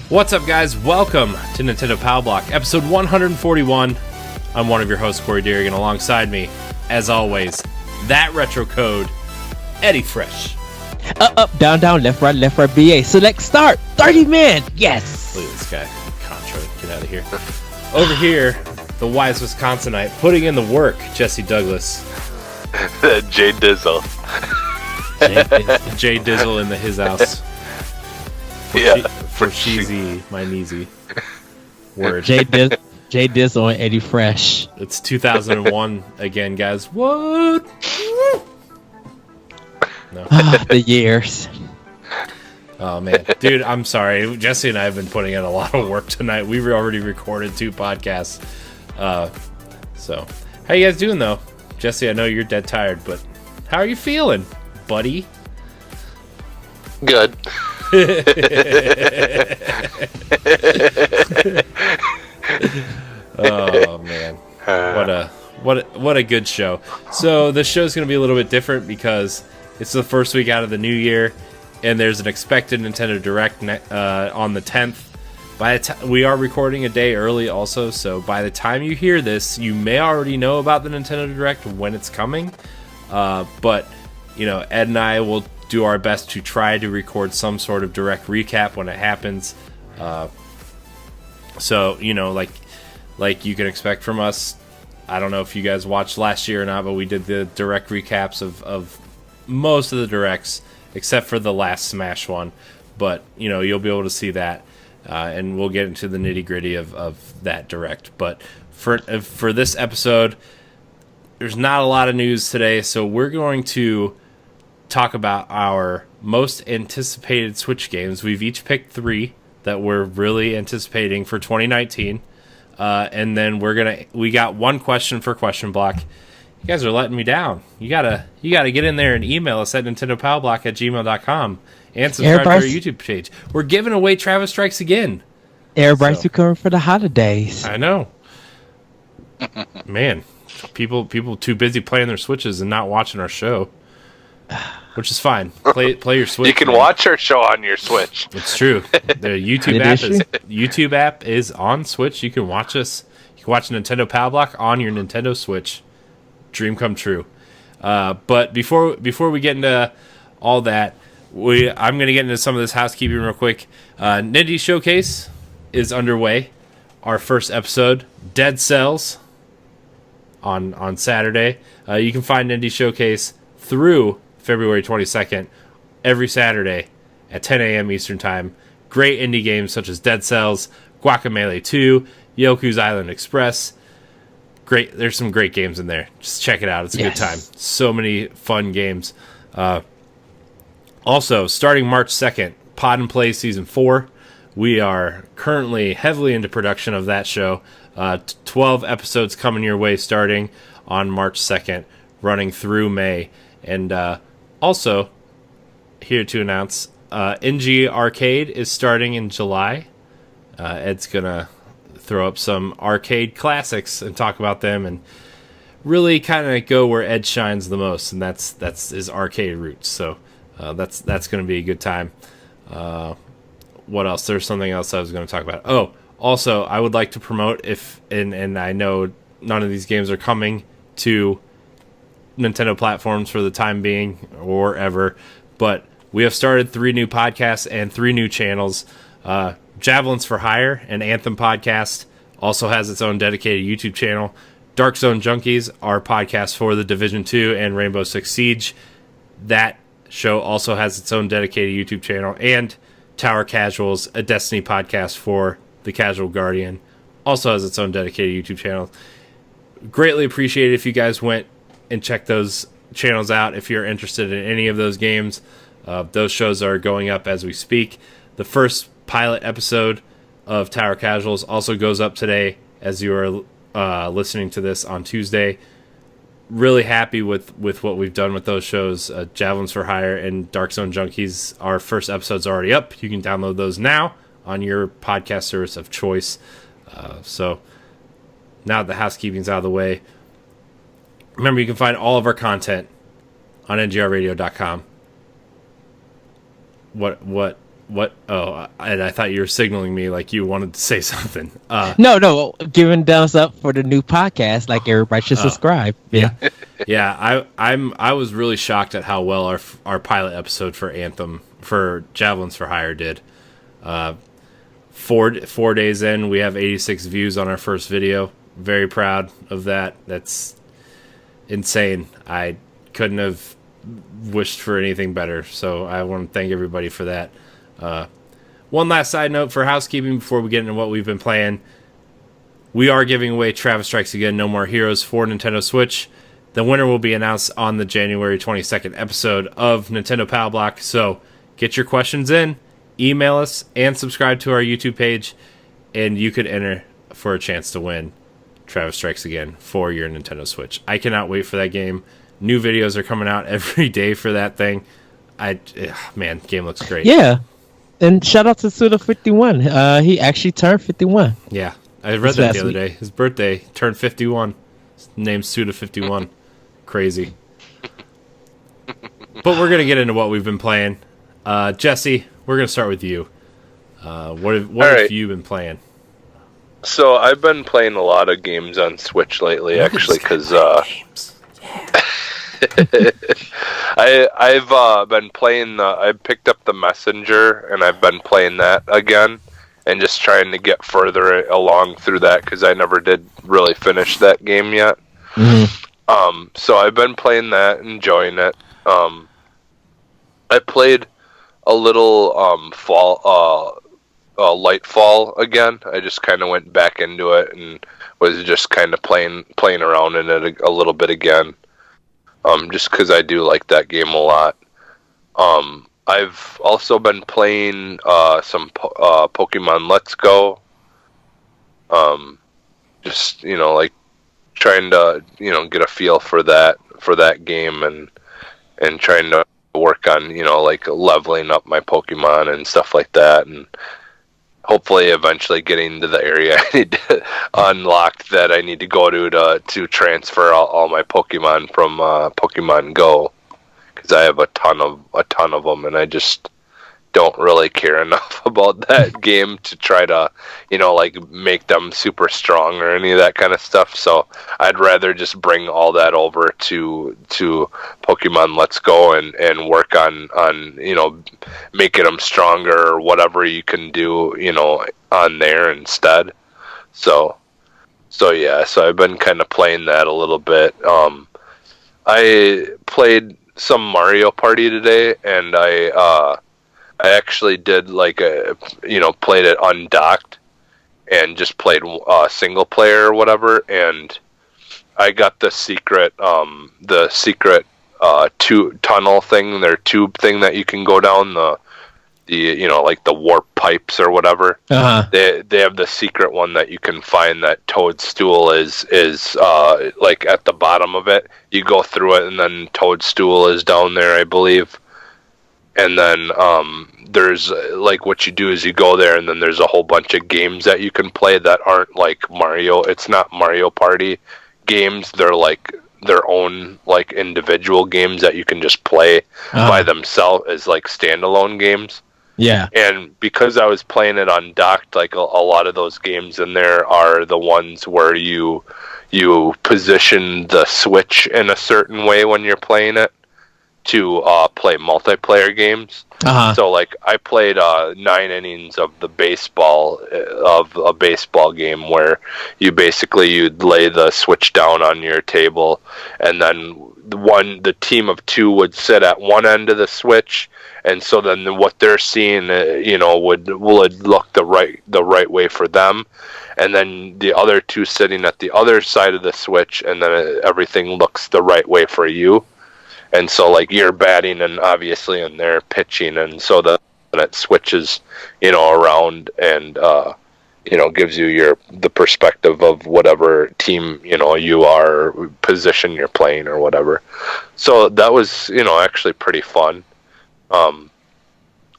What's up, guys? Welcome to Nintendo Power Block, episode 141. I'm one of your hosts, Corey Deering, and alongside me, as always, that retro code, Eddie Fresh. Up, down, left, right, BA. Select start. 30 man. Yes. Look at this guy. Contra, get out of here. Over here, the wise Wisconsinite, putting in the work, Jesse Douglas. Jay Dizzle. Jay Dizzle in his house. For cheesy, my kneesy. Word. Jay Dizzle and Eddie Fresh. It's 2001 again, guys. What? No. The years. Oh, man. Dude, I'm sorry. Jesse and I have been putting in a lot of work tonight. We've already recorded 2 podcasts. So, how you guys doing, though? Jesse, I know you're dead tired, but how are you feeling, buddy? Good. Oh man, what a good show. So the show's going to be a little bit different because it's the first week out of the new year, and there's an expected Nintendo Direct on the 10th. We are recording a day early also, so by the time you hear this, you may already know about the Nintendo Direct when it's coming. But you know, Ed and I will do our best to try to record some sort of direct recap when it happens. So, you know, like you can expect from us. I don't know if you guys watched last year or not, but we did the direct recaps of most of the directs, except for the last Smash one. But, you know, you'll be able to see that, and we'll get into the nitty-gritty of that direct. But for this episode, there's not a lot of news today, so we're going to talk about our most anticipated Switch games. We've each picked 3 that we're really anticipating for 2019, and then we got one question for Question Block. You guys are letting me down. You gotta get in there and email us at nintendopowblock@gmail.com and subscribe to our YouTube page. We're giving away Travis Strikes Again. Everybody's coming for the holidays. I know. Man, people too busy playing their Switches and not watching our show. Which is fine. Play your Switch. You can watch our show on your Switch. It's true. The YouTube app is on Switch. You can watch us. You can watch Nintendo Power Block on your Nintendo Switch. Dream come true. But before we get into all that, I'm going to get into some of this housekeeping real quick. Nindy Showcase is underway. Our first episode, Dead Cells, on Saturday. You can find Nindy Showcase through February 22nd, every Saturday at 10 a.m. Eastern Time. Great indie games such as Dead Cells, Guacamelee 2, Yoku's Island Express. Great, there's some great games in there. Just check it out. It's a good time. So many fun games. Also, starting March 2nd, Pod and Play Season 4. We are currently heavily into production of that show. 12 episodes coming your way starting on March 2nd, running through May. And also, here to announce, NG Arcade is starting in July. Ed's going to throw up some arcade classics and talk about them and really kind of go where Ed shines the most, and that's his arcade roots. So that's going to be a good time. What else? There's something else I was going to talk about. Oh, also, I would like to promote and I know none of these games are coming to Nintendo platforms for the time being or ever, but we have started 3 new podcasts and 3 new channels. Javelins for Hire, an Anthem podcast, also has its own dedicated YouTube channel. Dark Zone Junkies, our podcast for the Division 2 and Rainbow Six Siege. That show also has its own dedicated YouTube channel. And Tower Casuals, a Destiny podcast for the Casual Guardian, also has its own dedicated YouTube channel. Greatly appreciate it if you guys went and checked those channels out if you're interested in any of those games. Those shows are going up as we speak. The first pilot episode of Tower Casuals also goes up today as you are listening to this on Tuesday. Really happy with what we've done with those shows. Javelins for Hire and Dark Zone Junkies, our first episode's already up. You can download those now on your podcast service of choice. So now that the housekeeping's out of the way, remember you can find all of our content on ngrradio.com. What? Oh, and I thought you were signaling me like you wanted to say something. No, giving thumbs up for the new podcast. Like everybody should subscribe. Yeah. I was really shocked at how well our pilot episode for Anthem for Javelins for Hire did. 4 days in, we have 86 views on our first video. Very proud of that. That's insane. I couldn't have wished for anything better. So I want to thank everybody for that. One last side note for housekeeping before we get into what we've been playing. We are giving away Travis Strikes Again No More Heroes for Nintendo Switch. The winner will be announced on the January 22nd episode of Nintendo Pal Block. So get your questions in, email us, and subscribe to our YouTube page, and you could enter for a chance to win Travis Strikes Again for your Nintendo Switch. I cannot wait for that game. New videos are coming out every day for that thing. Man, game looks great. Yeah. And shout out to Suda51. He actually turned 51. Yeah, I read that the other day. His birthday turned 51. His name's Suda51. Crazy. But we're going to get into what we've been playing. Jesse, we're going to start with you. What have you been playing? So I've been playing a lot of games on Switch lately, actually, because I've been playing I picked up the Messenger, and I've been playing that again, and just trying to get further along through that, because I never did really finish that game yet. Mm-hmm. So I've been playing that, enjoying it. I played a little Lightfall again. I just kind of went back into it and was just kind of playing around in it a little bit again. Just because I do like that game a lot. I've also been playing some Pokemon Let's Go. Just like trying to get a feel for that game and trying to work on like leveling up my Pokemon and stuff like that, and hopefully eventually getting to the area I need to unlock that I need to go to transfer all my Pokemon from Pokemon Go, because I have a ton of them, and I just don't really care enough about that game to try to like make them super strong or any of that kind of stuff. So I'd rather just bring all that over to Pokemon Let's Go and work on making them stronger or whatever you can do on there instead. So I've been kind of playing that a little bit. I played some Mario Party today, and I actually did played it undocked and just played single player or whatever, and I got the secret tunnel thing, their tube thing that you can go down the like the warp pipes or whatever. Uh-huh. They have the secret one that you can find, that Toadstool is like at the bottom of it. You go through it, and then Toadstool is down there, I believe. And then there's like what you do is you go there, and then there's a whole bunch of games that you can play that aren't like Mario. It's not Mario Party games. They're like their own like individual games that you can just play by themselves as like standalone games. Yeah. And because I was playing it undocked, like a lot of those games in there are the ones where you position the Switch in a certain way when you're playing it to play multiplayer games. So like I played 9 innings of the baseball of a baseball game where you'd lay the Switch down on your table, and then the team of 2 would sit at one end of the Switch, and so then what they're seeing would look the right way for them, and then the other 2 sitting at the other side of the Switch, and then everything looks the right way for you. And so like you're batting and they're pitching, and so that switches around, and gives you the perspective of whatever team you are, position you're playing or whatever. So that was actually pretty fun. I'm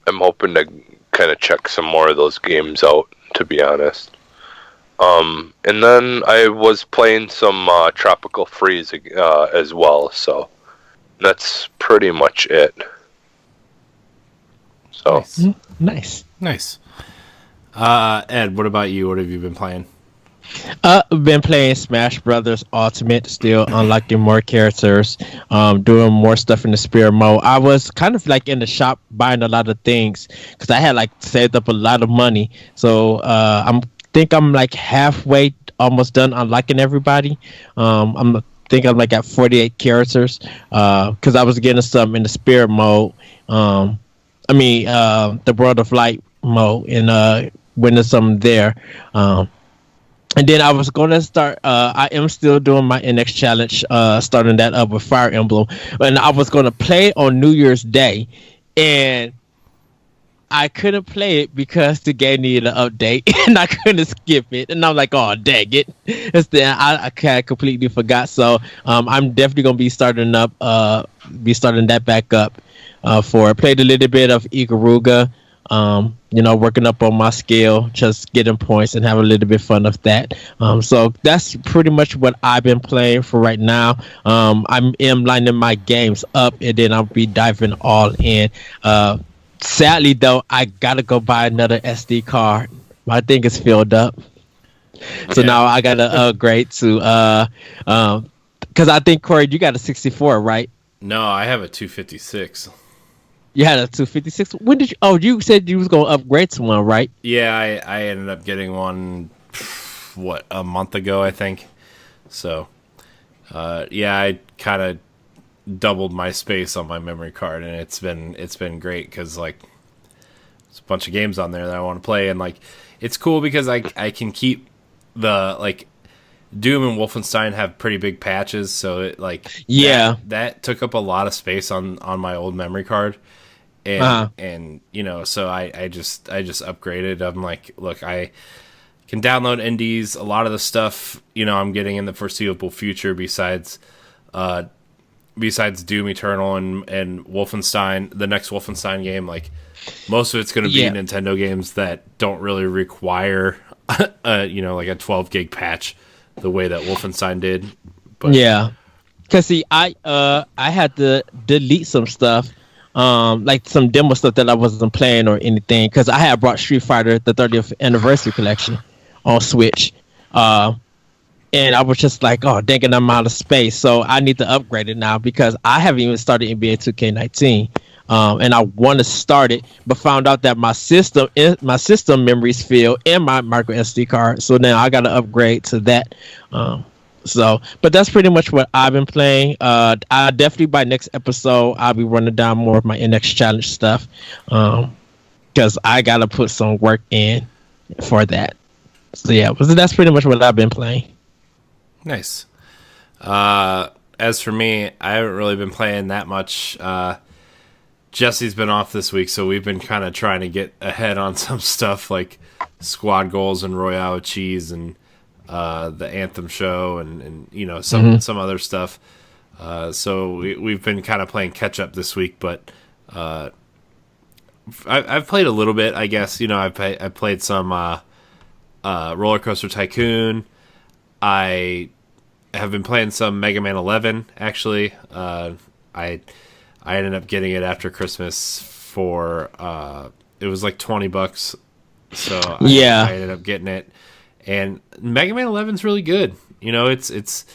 hoping to kind of check some more of those games out, to be honest. And then I was playing some Tropical Freeze as well, so that's pretty much it. So Nice. Ed, what about you? What have you been playing? I've been playing Smash Brothers Ultimate, still unlocking more characters, doing more stuff in the spirit mode. I was kind of like in the shop buying a lot of things because I had like saved up a lot of money. So I'm like halfway, almost done unlocking everybody. I'm like at 48 characters because I was getting some in the spirit mode. The World of Light mode, and winning some there. And then I was going to start, I am still doing my NX challenge, starting that up with Fire Emblem. And I was going to play on New Year's Day, and I couldn't play it because the game needed an update, and I couldn't skip it. And I'm like, oh, dang it. Instead, I completely forgot. So I'm definitely going to be starting that back up for it. Played a little bit of Ikaruga. Working up on my skill, just getting points and have a little bit fun of that. So that's pretty much what I've been playing for right now. I am lining my games up, and then I'll be diving all in. Sadly, though, I gotta go buy another SD card. My thing is filled up, so now I gotta upgrade to because I think, Corey, you got a 64, right? No, I have a 256. You had a 256. When did you? Oh, you said you was gonna upgrade to one, right? Yeah, I ended up getting one. A month ago, I think. So, I kind of doubled my space on my memory card, and it's been great because like there's a bunch of games on there that I want to play, and like it's cool because I can keep the like Doom and Wolfenstein have pretty big patches, so it like that took up a lot of space on my old memory card. And so I just upgraded. I'm like, look, I can download indies. A lot of the stuff, I'm getting in the foreseeable future besides Doom Eternal and Wolfenstein, the next Wolfenstein game, like most of it's going to be Nintendo games that don't really require, like a 12 gig patch the way that Wolfenstein did. But yeah, because see, I had to delete some stuff. Like some demo stuff that I wasn't playing or anything, because I had brought Street Fighter the 30th anniversary collection on Switch, and I was just like, oh, dang it, I'm out of space, so I need to upgrade it now because I haven't even started NBA 2K19, and I want to start it, but found out that my system memories fill in my micro SD card, so now I got to upgrade to that. But that's pretty much what I've been playing. I definitely by next episode I'll be running down more of my NX challenge stuff, because I gotta put some work in for that. So yeah, that's pretty much what I've been playing. Nice. As for me, I haven't really been playing that much. Jesse's been off this week, so we've been kind of trying to get ahead on some stuff like Squad Goals and Royale with Cheese and the Anthem show and some other stuff. So we've been kind of playing catch up this week, but I've played a little bit, I guess. I've played some Roller Coaster Tycoon. I have been playing some Mega Man 11, actually. I ended up getting it after Christmas for it was like $20, so I ended up getting it. And Mega Man 11's really good. It's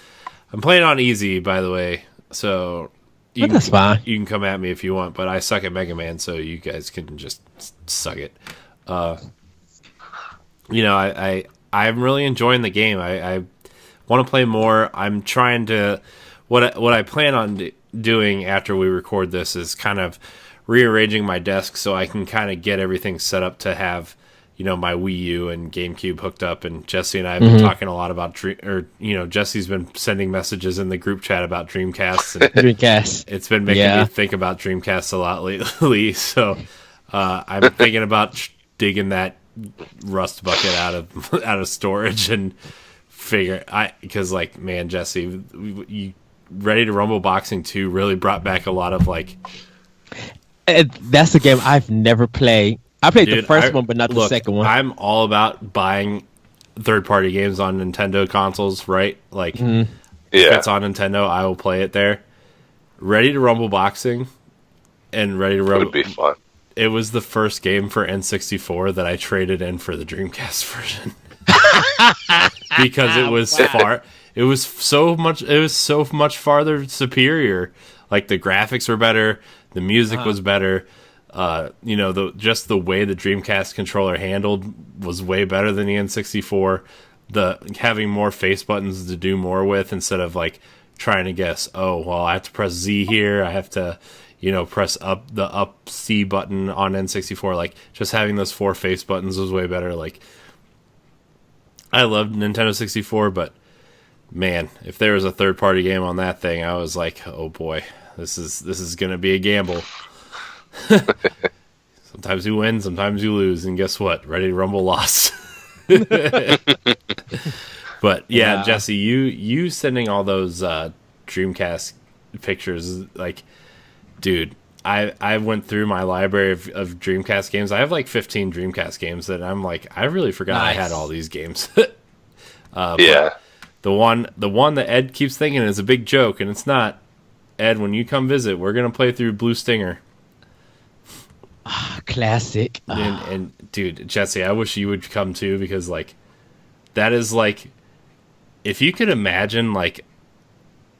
I'm playing on easy, by the way. So You But that's fine. You can come at me if you want, but I suck at Mega Man, so you guys can just suck it. I'm really enjoying the game. I want to play more. I'm trying to what I plan on doing after we record this is kind of rearranging my desk so I can kind of get everything set up to have my Wii U and GameCube hooked up. And Jesse and I have been talking a lot about Jesse's been sending messages in the group chat about Dreamcasts. And Dreamcast. It's been making me think about Dreamcasts a lot lately. So I'm thinking about digging that rust bucket out of storage and because Jesse, you Ready to Rumble Boxing 2 really brought back a lot of That's a game I've never played. I played the first one, but not the second one. I'm all about buying third-party games on Nintendo consoles, right? If it's on Nintendo, I will play it there. Ready to Rumble Boxing and Ready to Rumble would be fun. It was the first game for N64 that I traded in for the Dreamcast version because it was It was so much farther superior. Like the graphics were better, the music was better. Just the way the Dreamcast controller handled was way better than the N64. Having more face buttons to do more with instead of trying to guess. Oh, well, I have to press Z here. I have to, press the up C button on N64. Just having those 4 face buttons was way better. I loved Nintendo 64, but man, if there was a third-party game on that thing, I was like, oh boy, this is gonna be a gamble. Sometimes you win, sometimes you lose, and guess what? Ready to Rumble lost. But yeah, Jesse, you sending all those Dreamcast pictures, dude, I went through my library of Dreamcast games. I have 15 Dreamcast games that I'm I really forgot I had all these games. The one that Ed keeps thinking is a big joke, and it's not. Ed, when you come visit, we're gonna play through Blue Stinger. Classic. And dude, Jesse, I wish you would come too, because that is if you could imagine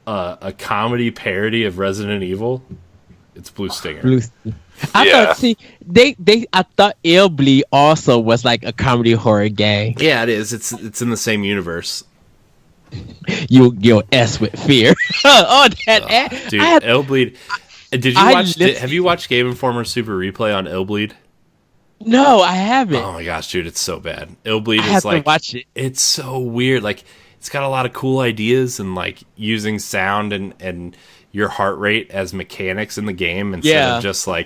a comedy parody of Resident Evil, it's Blue Stinger. I thought Illbleed also was a comedy horror game. Yeah, it is. It's in the same universe. You'll S with fear. Dude, Illbleed. Have you watched Game Informer Super Replay on Illbleed? No, I haven't. Oh my gosh, dude, it's so bad. Illbleed I have to watch it. It's so weird. It's got a lot of cool ideas and using sound and your heart rate as mechanics in the game instead of just oh,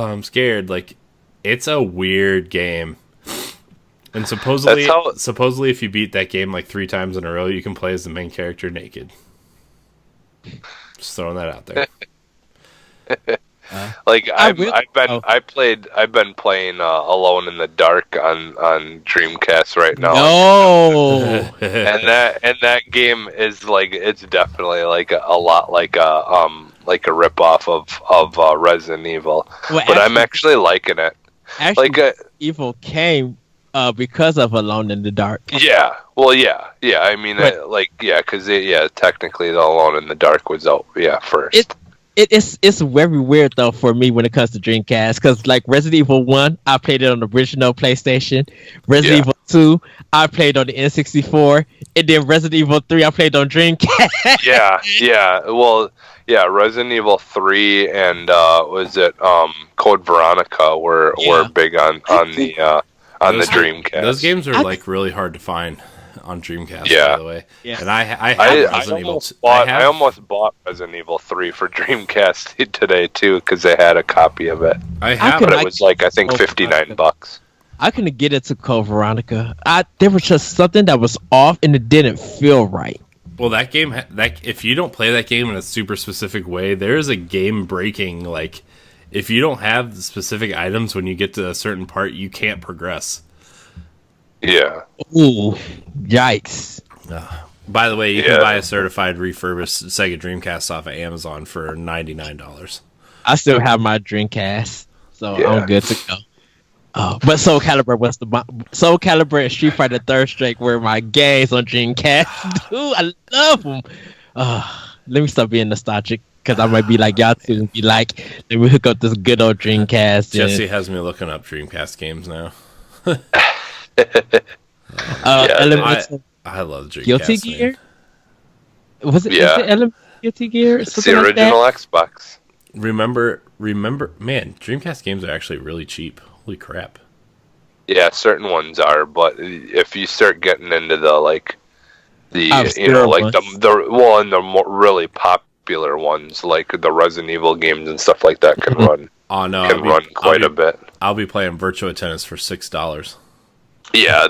I'm scared. It's a weird game. And supposedly if you beat that game 3 times in a row, you can play as the main character naked. Just throwing that out there. I've been playing Alone in the Dark on Dreamcast right now. No. and that game is it's definitely a lot like a rip off of Resident Evil. Well, but I'm actually liking it. Actually, Evil came because of Alone in the Dark. Yeah. Well, yeah. I mean, because technically the Alone in the Dark was out first. It's very weird though for me when it comes to Dreamcast, because Resident Evil 1, I played it on the original PlayStation. Resident Evil 2, I played on the N64, and then Resident Evil 3, I played on Dreamcast. Yeah. Well, yeah, Resident Evil 3 and was it Code Veronica were big on the Dreamcast. Those games are really hard to find on Dreamcast, by the way. Yeah. And I almost bought Resident Evil 3 for Dreamcast today too, because they had a copy of it. But it was I think $59. I couldn't get it to Code Veronica. There was just something that was off, and it didn't feel right. Well, that game, if you don't play that game in a super specific way, there's a game breaking. If you don't have the specific items when you get to a certain part, you can't progress. Yeah. Ooh, yikes. By the way, you can buy a certified refurbished Sega Dreamcast off of Amazon for $99. I still have my Dreamcast, so I'm good to go. But Soul Calibur and Street Fighter Third Strike were my games on Dreamcast. Dude, I love them. Let me stop being nostalgic. because I might be like y'all two and be like, let me hook up this good old Dreamcast. Jesse has me looking up Dreamcast games now. I love Dreamcast. Guilty Gear? Was it? Yeah. Is it Guilty Gear? It's the original Xbox. Remember, man, Dreamcast games are actually really cheap. Holy crap. Yeah, certain ones are, but if you start getting into the the more really popular ones, like the Resident Evil games and stuff like that, can run. Oh no, run quite a bit. I'll be playing Virtua Tennis for $6. Yeah,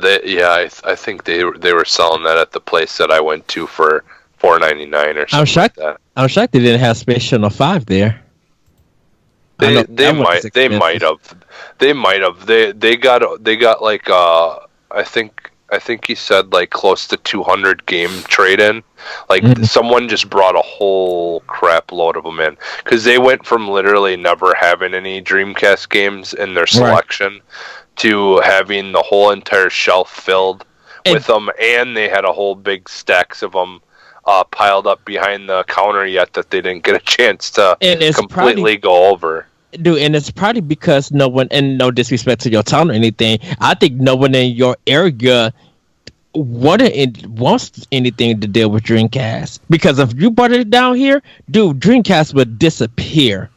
I think they were selling that at the place that I went to for $4.99 or something like that. I'm shocked they didn't have Space Channel 5 there. They might have. They got like I think he said like close to 200 game trade in. Like someone just brought a whole crap load of them in because they went from literally never having any Dreamcast games in their selection to having the whole entire shelf filled with them, and they had a whole big stacks of them piled up behind the counter yet that they didn't get a chance to completely go over. Dude, and it's probably because no one, and no disrespect to your town or anything, I think no one in your area wants anything to deal with Dreamcast. Because if you brought it down here, dude, Dreamcast would disappear.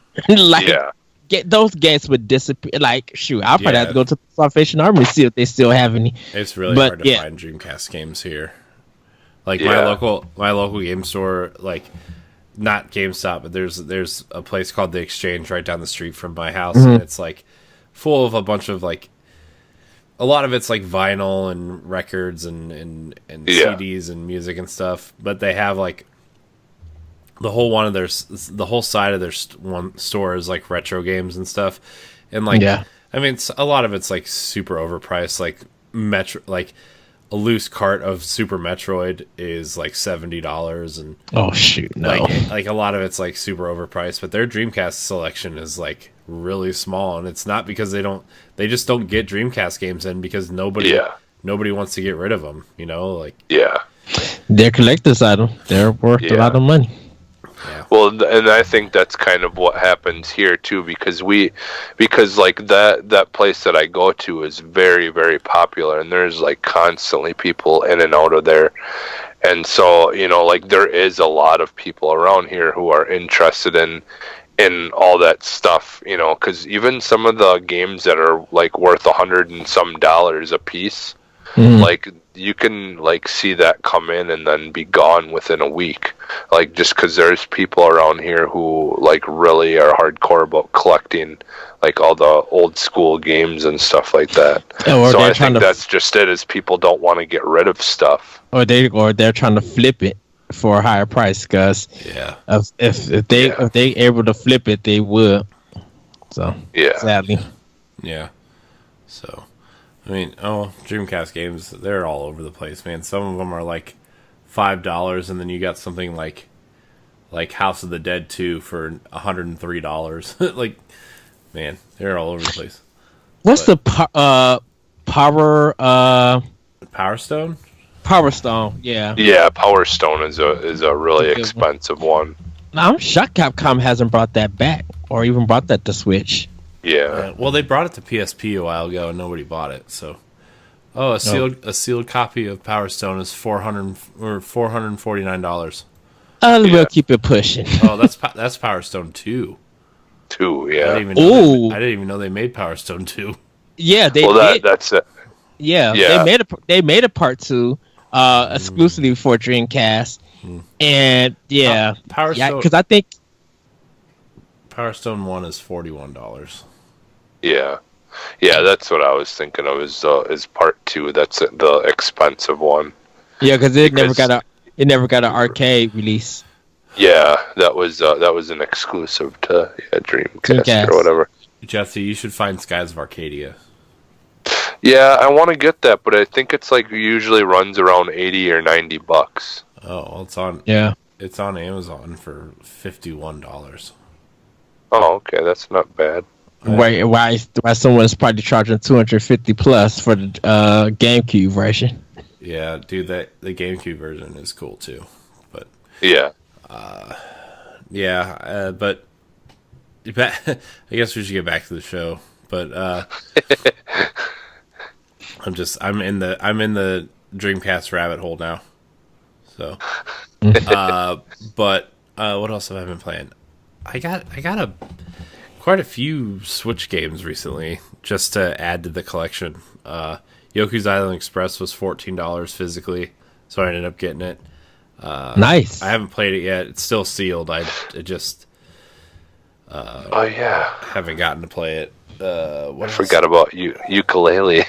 Get those games would disappear. Like, shoot, I'll probably have to go to the Salvation Army to see if they still have any. It's really hard to find Dreamcast games here. Like my local game store, like not GameStop, but there's a place called The Exchange right down the street from my house, and it's like full of a bunch of like a lot of it's like vinyl and records and CDs and music and stuff. But they have like the whole side of their one store is like retro games and stuff, and like I mean a lot of it's like super overpriced, like a loose cart of Super Metroid is like $70, and oh shoot, no! Like a lot of it's like super overpriced, but their Dreamcast selection is like really small, and it's not because they just don't get Dreamcast games in because nobody wants to get rid of them. You know, like they're collector's item. They're worth a lot of money. Yeah. Well, and I think that's kind of what happens here too, because like that place that I go to is very, very popular, and there's like constantly people in and out of there, and so like there is a lot of people around here who are interested in all that stuff, because even some of the games that are like worth $100 and some a piece, like you can like see that come in and then be gone within a week, like just because there's people around here who like really are hardcore about collecting like all the old school games and stuff like that. So I think that's just it, is people don't want to get rid of stuff, or they're trying to flip it for a higher price, because if they able to flip it, they would. So sadly, so I mean, Dreamcast games, they're all over the place, man. Some of them are like $5, and then you got something like House of the Dead 2 for $103. Like, man, they're all over the place. What's the Power Stone? Power Stone, yeah. Yeah, Power Stone is a really expensive one. Now, I'm shocked Capcom hasn't brought that back, or even brought that to Switch. Yeah. Well, they brought it to PSP a while ago, and nobody bought it. So, a sealed copy of Power Stone is $449. We'll keep it pushing. Oh, that's Power Stone 2. 2, yeah. I didn't even know they made Power Stone 2. Yeah, they did. That's it. Yeah, they made a part 2 exclusively for Dreamcast, and Power Stone, because I think Power Stone 1 is $41. Yeah, that's what I was thinking of. Is part 2? That's the expensive one. Yeah, because it never got an arcade release. Yeah, that was an exclusive to Dreamcast or whatever. Jesse, you should find Skies of Arcadia. Yeah, I want to get that, but I think it's like usually runs around $80 or $90. Oh, well, it's on. Yeah, it's on Amazon for $51. Oh, okay, that's not bad. Why someone's probably charging $250 plus for the GameCube version? Yeah, dude, the GameCube version is cool too, but but I guess we should get back to the show. But I'm in the Dreamcast rabbit hole now. So, but what else have I been playing? I got quite a few Switch games recently just to add to the collection. Yoku's Island Express was $14 physically, so I ended up getting it. Nice. I haven't played it yet. It's still sealed. I just haven't gotten to play it. I forgot about ukulele.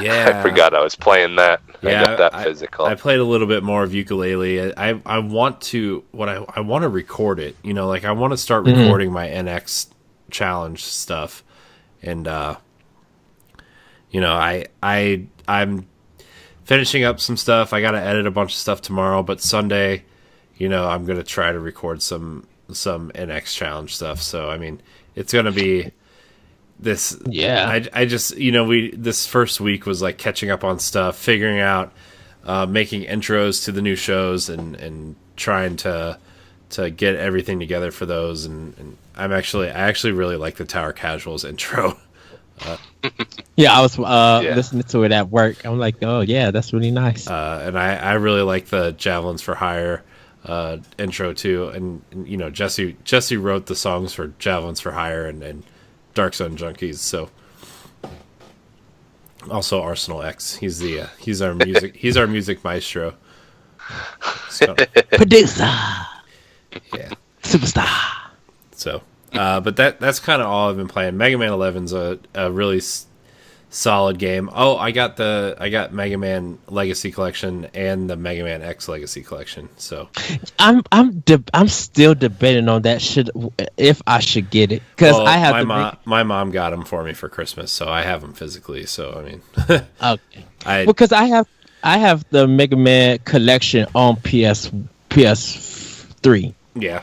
Yeah, I forgot I was playing that. Yeah, I got that physical. I played a little bit more of ukulele. I want to I want to record it. You know, like I want to start recording my NX challenge stuff, and you know, I'm finishing up some stuff. I got to edit a bunch of stuff tomorrow, but Sunday, you know, I'm gonna try to record some NX challenge stuff. So I mean, it's gonna be this. Yeah. I just, you know, this first week was like catching up on stuff, figuring out, making intros to the new shows, and trying to get everything together for those. And I actually really like the Tower Casuals intro. Yeah, I was listening to it at work. I'm like, oh yeah, that's really nice. And I really like the Javelins for Hire intro too. And you know, Jesse wrote the songs for Javelins for Hire and Dark Sun Junkies. So also Arsenal X. He's our music maestro. So, Producer. Yeah. Superstar. So, but that's kind of all I've been playing. Mega Man 11's a really solid game. Oh, I got Mega Man Legacy Collection and the Mega Man X Legacy Collection. So I'm still debating on that if I should get it, because I have my mom got them for me for Christmas, so I have them physically. So I mean, okay, because I have the Mega Man collection on PS3. Yeah.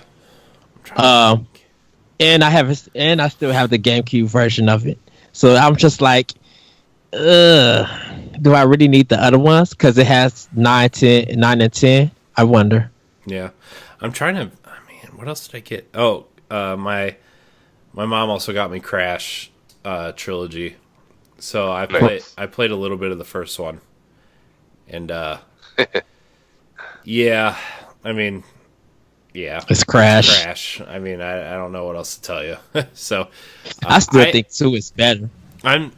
And I still have the GameCube version of it. So I'm just like, do I really need the other ones? Because it has 9 and 10. I wonder. Yeah, I'm trying to. I mean, what else did I get? Oh, my mom also got me Crash Trilogy. So I played a little bit of the first one, and yeah, I mean. Yeah, it's Crash. I mean, I don't know what else to tell you. So, I still think 2 is better. I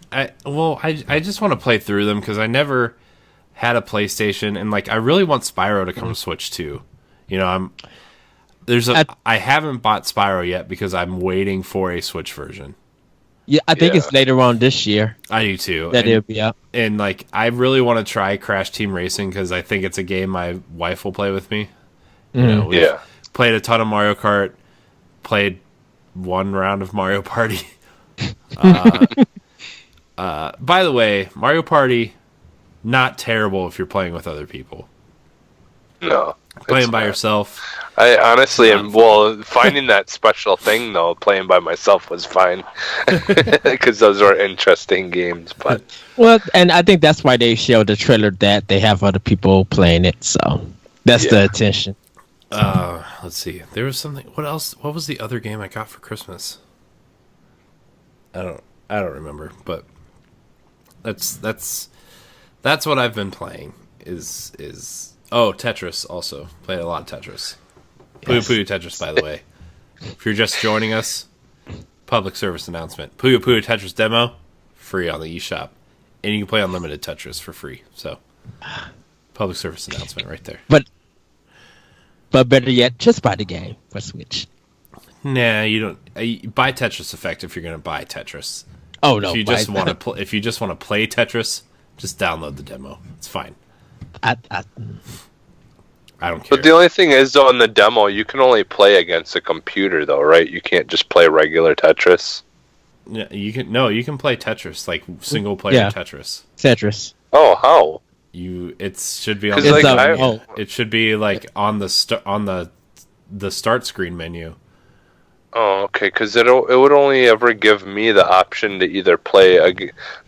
just want to play through them because I never had a PlayStation, and like I really want Spyro to come to Switch too. You know, I haven't bought Spyro yet because I'm waiting for a Switch version. Yeah, I think it's later on this year. I do too. That it'll be out. And like, I really want to try Crash Team Racing because I think it's a game my wife will play with me. You know, played a ton of Mario Kart, played one round of Mario Party. By the way, Mario Party, not terrible if you're playing with other people. No. Playing by yourself. I honestly finding that special thing, though, playing by myself was fine. Because those are interesting games. But well, and I think that's why they showed the trailer that they have other people playing it. So that's the attention. Let's see. There was something. What else? What was the other game I got for Christmas? I don't remember. But that's what I've been playing. Is Tetris also played a lot of Tetris. Puyo Puyo Tetris, by the way. If you're just joining us, public service announcement: Puyo Puyo Tetris demo free on the eShop, and you can play unlimited Tetris for free. So, public service announcement right there. But better yet, just buy the game for Switch. Nah, you don't. Buy Tetris Effect if you're going to buy Tetris. Oh no! If you just want to if you just want to play Tetris, just download the demo. It's fine. I don't care. But the only thing is, though, in the demo, you can only play against a computer, though, right? You can't just play regular Tetris. Yeah, you can. No, you can play Tetris, like single player Tetris. Tetris. Oh, how? It should be on. Like, it should be like on the start screen menu. Oh, okay, because it would only ever give me the option to either play a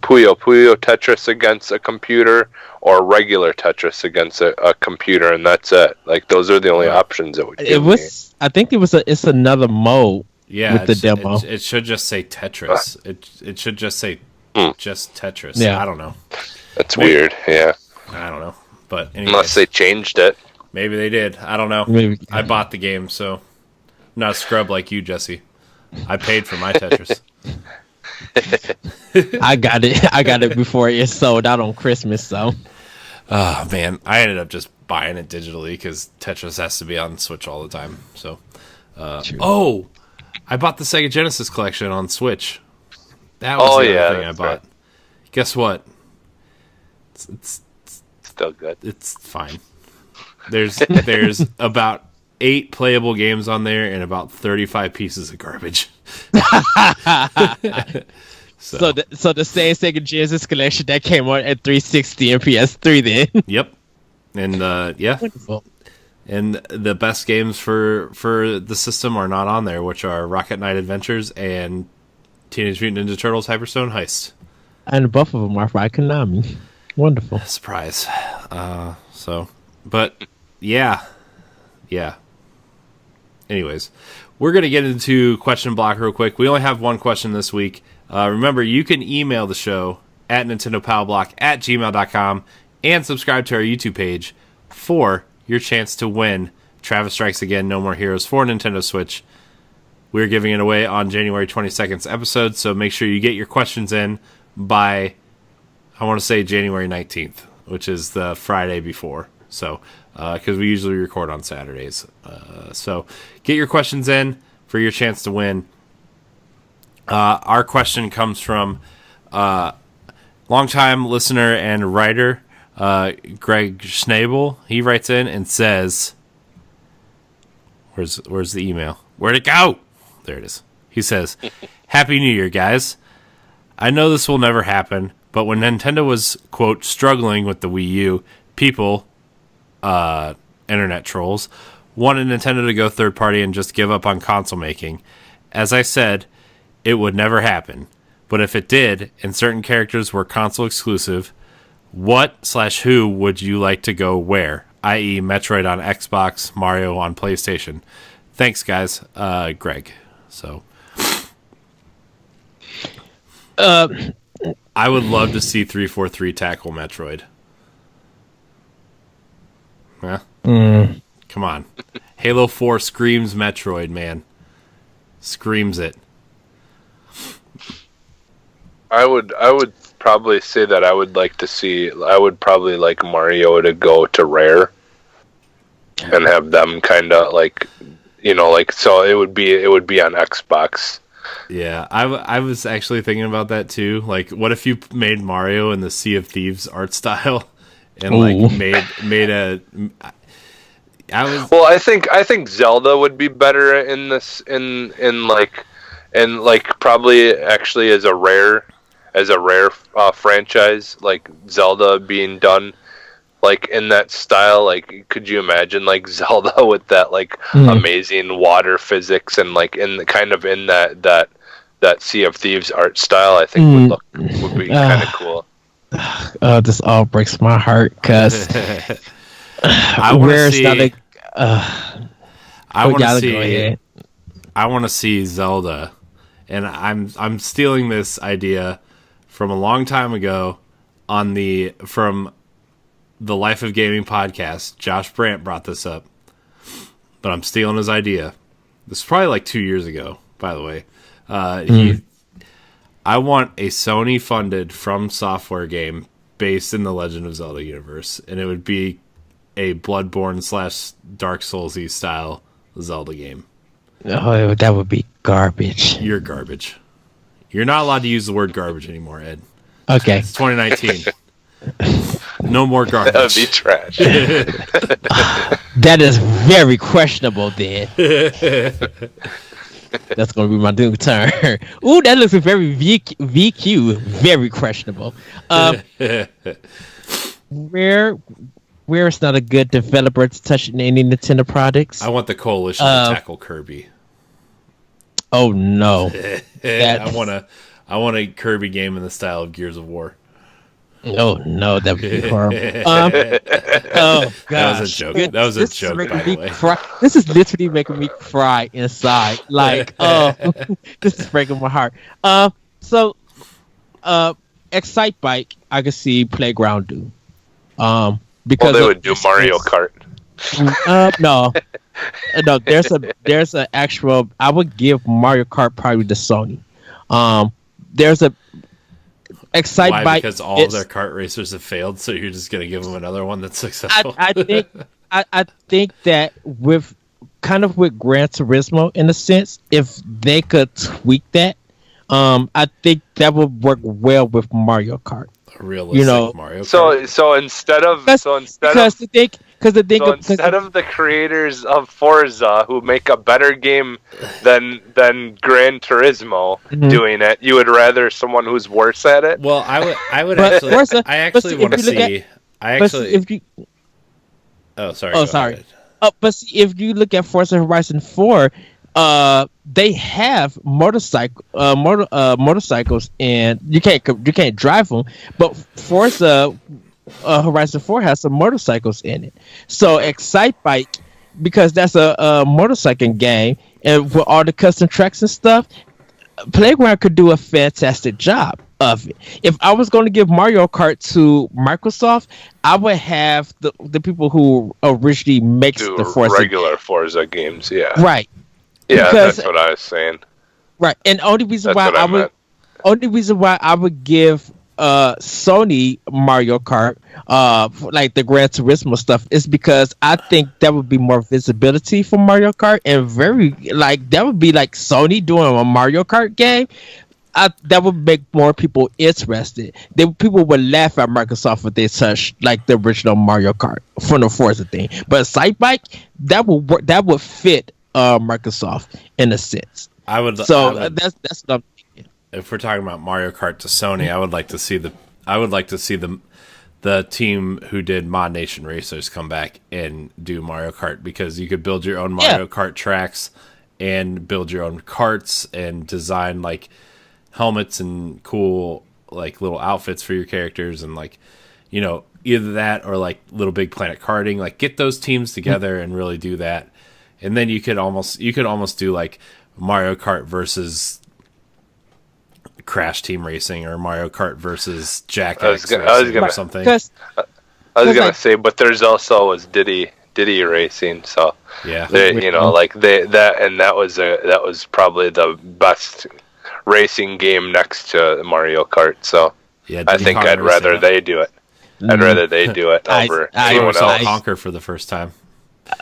Puyo Puyo Tetris against a computer or regular Tetris against a computer, and that's it. Like, those are the only options it would give me. I think it's another mode with the demo. It should just say Tetris. It should just say just Tetris. Yeah. I don't know. That's weird, yeah. I don't know. But anyways, unless they changed it. Maybe they did. I don't know. Maybe. I bought the game, so I'm not a scrub like you, Jesse. I paid for my Tetris. I got it before it sold out on Christmas, so. Oh, man. I ended up just buying it digitally because Tetris has to be on Switch all the time. So, I bought the Sega Genesis collection on Switch. That was the other thing I bought. Right. Guess what? It's still good. It's fine. There's about 8 playable games on there and about 35 pieces of garbage. So the same Sega Genesis collection that came out at 360 and PS3 then. Yep. And yeah. Wonderful. And the best games for the system are not on there, which are Rocket Knight Adventures and Teenage Mutant Ninja Turtles Hyperstone Heist. And both of them are by Konami. Wonderful. Surprise. But yeah. Anyways, we're going to get into question block real quick. We only have one question this week. Remember, you can email the show at nintendopowblock@gmail.com and subscribe to our YouTube page for your chance to win Travis Strikes Again No More Heroes for Nintendo Switch. We're giving it away on January 22nd's episode, so make sure you get your questions in by, I want to say, January 19th, which is the Friday before. So, because we usually record on Saturdays. So, get your questions in for your chance to win. Our question comes from longtime listener and writer Greg Schnabel. He writes in and says, "Where's the email? Where'd it go? There it is." He says, "Happy New Year, guys. I know this will never happen, but when Nintendo was, quote, struggling with the Wii U, people, internet trolls, wanted Nintendo to go third party and just give up on console making. As I said, it would never happen. But if it did, and certain characters were console exclusive, what/who would you like to go where? I.e. Metroid on Xbox, Mario on PlayStation. Thanks, guys. Greg." So, I would love to see 343 tackle Metroid. Yeah. Come on. Halo 4 screams Metroid, man. Screams it. I would probably say that I would probably like Mario to go to Rare and have them kind of so it would be on Xbox. Yeah, I was actually thinking about that too. Like, what if you made Mario in the Sea of Thieves art style and made a I think Zelda would be better in this in probably actually as a rare franchise, like Zelda being done like in that style. Like, could you imagine like Zelda with that amazing water physics and like in that Sea of Thieves art style? I think would be kind of cool. This all breaks my heart because I want to see Zelda, and I'm stealing this idea from a long time ago from the Life of Gaming podcast. Josh Brandt brought this up, but I'm stealing his idea. This is probably like 2 years ago, by the way. I want a Sony funded From Software game based in the Legend of Zelda universe, and it would be a Bloodborne / Dark Souls-y style Zelda game. Oh, that would be garbage. You're garbage. You're not allowed to use the word garbage anymore, Ed. Okay. It's 2019. No more garbage. That would be trash. That is very questionable, then. That's going to be my new term. Ooh, that looks very VQ. Very questionable. Where is not a good developer to touch any Nintendo products? I want the Coalition to tackle Kirby. Oh no. I want a Kirby game in the style of Gears of War. Oh no, that would be horrible. Oh gosh, That was a joke. That was a joke, by the way. This is literally making me cry inside. Like, oh, this is breaking my heart. So, Excite Bike, I could see Playground do. Because they would do Mario Kart. No, There's an actual. I would give Mario Kart probably to Sony. There's a Excite Why? Bike Because all of their kart racers have failed, so you're just going to give them another one that's successful. I think that with Gran Turismo, in a sense, if they could tweak that, I think that would work well with Mario Kart. A realistic Mario Kart. So instead of the creators of Forza who make a better game than Gran Turismo doing it, you would rather someone who's worse at it? Well, I would actually Forza, I actually want to see. Sorry. But see, if you look at Forza Horizon 4, they have motorcycles, and you can't drive them. But Forza Horizon 4 has some motorcycles in it. So Excite Bike, because that's a motorcycle game, and with all the custom tracks and stuff, Playground could do a fantastic job of it. If I was going to give Mario Kart to Microsoft, I would have the people who originally makes the Forza regular Forza games. Yeah. Right. Yeah, Because, that's what I was saying. right. And only reason That's why what I would give Sony Mario Kart, like the Gran Turismo stuff, is because I think that would be more visibility for Mario Kart, and that would be like Sony doing a Mario Kart game. That would make more people interested. People would laugh at Microsoft if they touched like the original Mario Kart from the Forza thing. But Excite Bike, that would work. That would fit Microsoft in a sense. That's what I'm thinking. If we're talking about Mario Kart to Sony, I would like to see the team who did Mod Nation Racers come back and do Mario Kart, because you could build your own Mario Kart tracks and build your own karts and design like helmets and cool like little outfits for your characters, and like, you know, either that or like Little Big Planet karting. Like, get those teams together and really do that, and then you could almost do like Mario Kart versus Crash Team Racing or Mario Kart versus Jack X or something. I was gonna say, but there's also Diddy Racing, so yeah, that was probably the best racing game next to Mario Kart. So yeah, I think I'd rather they do it. I'd rather they do it over anyone else. Conquer for the first time.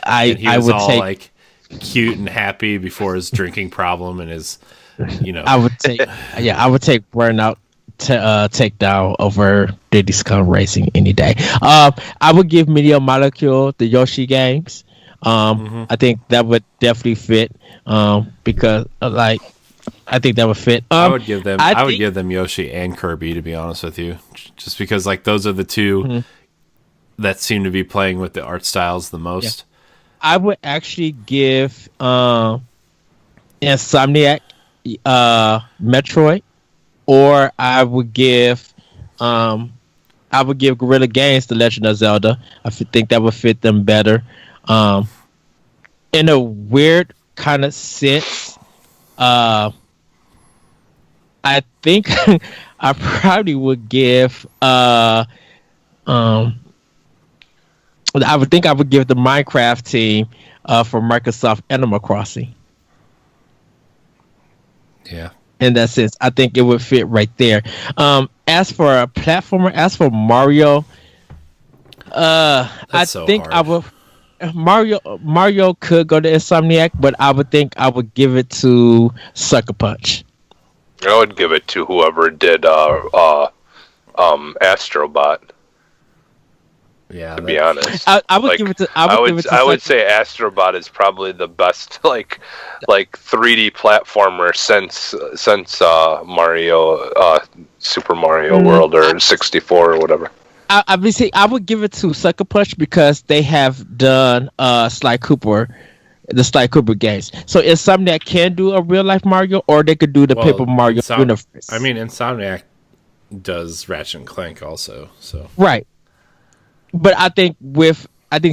He was all like cute and happy before his drinking problem and his, you know. I would take Burnout Takedown over Diddy's Kong Racing any day. I would give Media Molecule the Yoshi games. I think that would definitely fit. Because like, I think that would fit. I would give them Yoshi and Kirby, to be honest with you, just because like those are the two that seem to be playing with the art styles the most. Yeah. I would actually give Insomniac Metroid, or I would give Guerrilla Games The Legend of Zelda. I think that would fit them better. In a weird kind of sense, I think I probably would give I would give the Minecraft team for Microsoft Animal Crossing. Yeah. In that sense, I think it would fit right there. As for a platformer, as for Mario, Mario could go to Insomniac, but I would think I would give it to Sucker Punch. I would give it to whoever did Astrobot. Yeah, to be honest, I would give it to. I would say Astrobot is probably the best like 3D platformer since Mario, Super Mario World or 64 or whatever. I would give it to Sucker Punch because they have done Sly Cooper the Sly Cooper games. So it's something that can do a real life Mario, or they could do the Paper Mario universe. I mean, Insomniac does Ratchet and Clank also, so right. But I think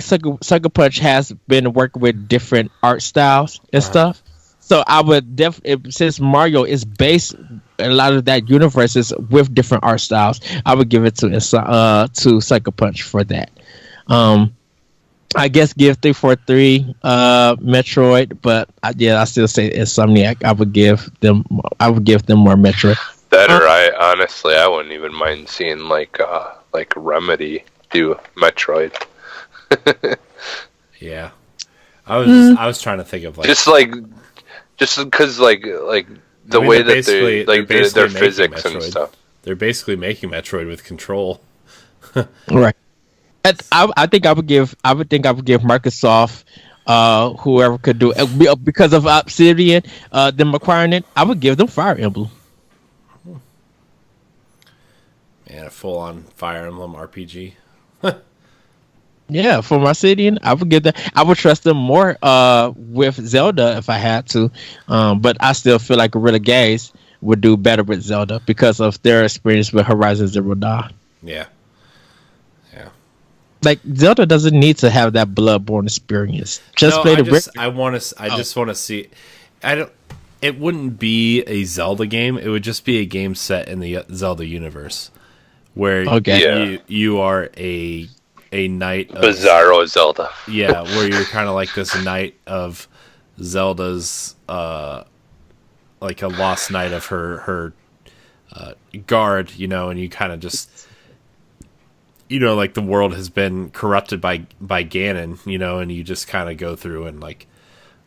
Sucker Punch has been working with different art styles and stuff. So I would definitely, since Mario is based a lot of that universes with different art styles, I would give it to Sucker Punch for that. I guess give 343 Metroid, but I still say Insomniac. I would give them more Metroid. That or I wouldn't even mind seeing like Remedy do Metroid. Yeah, I was trying to think of like just because like the way that they like their physics and stuff. They're basically making Metroid with Control. Right. I think I would give Microsoft, whoever could do it, because of Obsidian, them acquiring it. I would give them Fire Emblem. Man, a full-on Fire Emblem RPG. Yeah, for Obsidian, I would give that. I would trust them more with Zelda if I had to, but I still feel like Guerrilla Games would do better with Zelda because of their experience with Horizon Zero Dawn. Yeah. Like Zelda doesn't need to have that Bloodborne experience. Just play the. I just want to see. It wouldn't be a Zelda game. It would just be a game set in the Zelda universe, where you are a knight of Bizarro Zelda. Yeah, where you're kind of like this knight of Zelda's, like a lost knight of her guard, and you kind of just, like the world has been corrupted by Ganon, and you just kind of go through and like,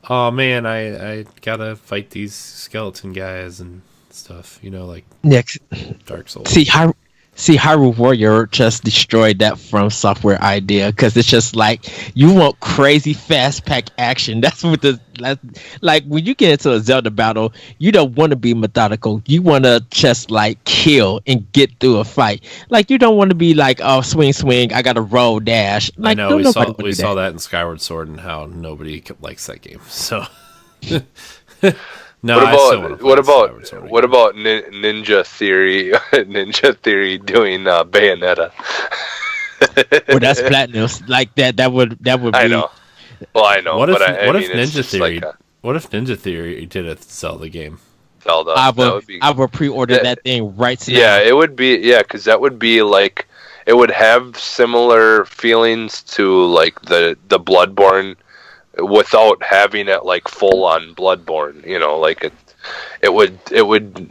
oh man, I gotta fight these skeleton guys and stuff, like next Dark Souls. See, Hyrule Warrior just destroyed that From Software idea because it's just like you want crazy fast pack action. That's what like when you get into a Zelda battle, you don't want to be methodical. You want to just like kill and get through a fight. Like you don't want to be like, oh, swing, I got to roll dash. Like, I know we saw that in Skyward Sword and how nobody likes that game. So. No, what about Ninja Theory? Ninja Theory doing Bayonetta. Well, that's platinum. Like that would be. I know. Well, I know. What if Ninja Theory? What if Ninja Theory did a Zelda game? Zelda. I would pre-order that thing right now. Yeah, it would be. Yeah, because that would be like it would have similar feelings to like the Bloodborne. Without having it like full on Bloodborne, like it would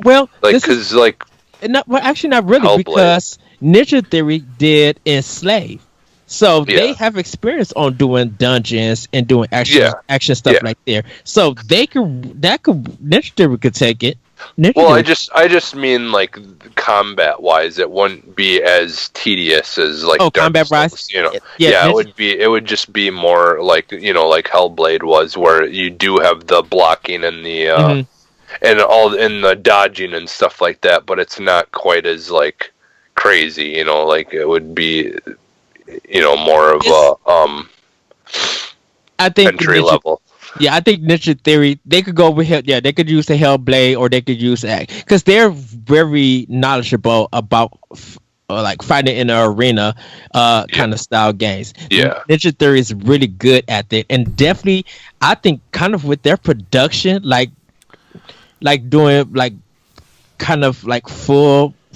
well like because like actually not really Hellblade. Because Ninja Theory did Enslave, so they have experience on doing dungeons and doing action stuff like there. So Ninja Theory could take it. I just mean like combat wise, it wouldn't be as tedious as like Dark Combat Souls, Rise. It would just be more like like Hellblade was, where you do have the blocking and the and the dodging and stuff like that, but it's not quite as like crazy, like it would be more of a I think entry level. Yeah, I think Ninja Theory, they could go with they could use the Hellblade or they could use Act because they're very knowledgeable about like fighting in an arena kind of style games. Yeah, Ninja Theory is really good at it, and definitely I think kind of with their production, like doing like kind of like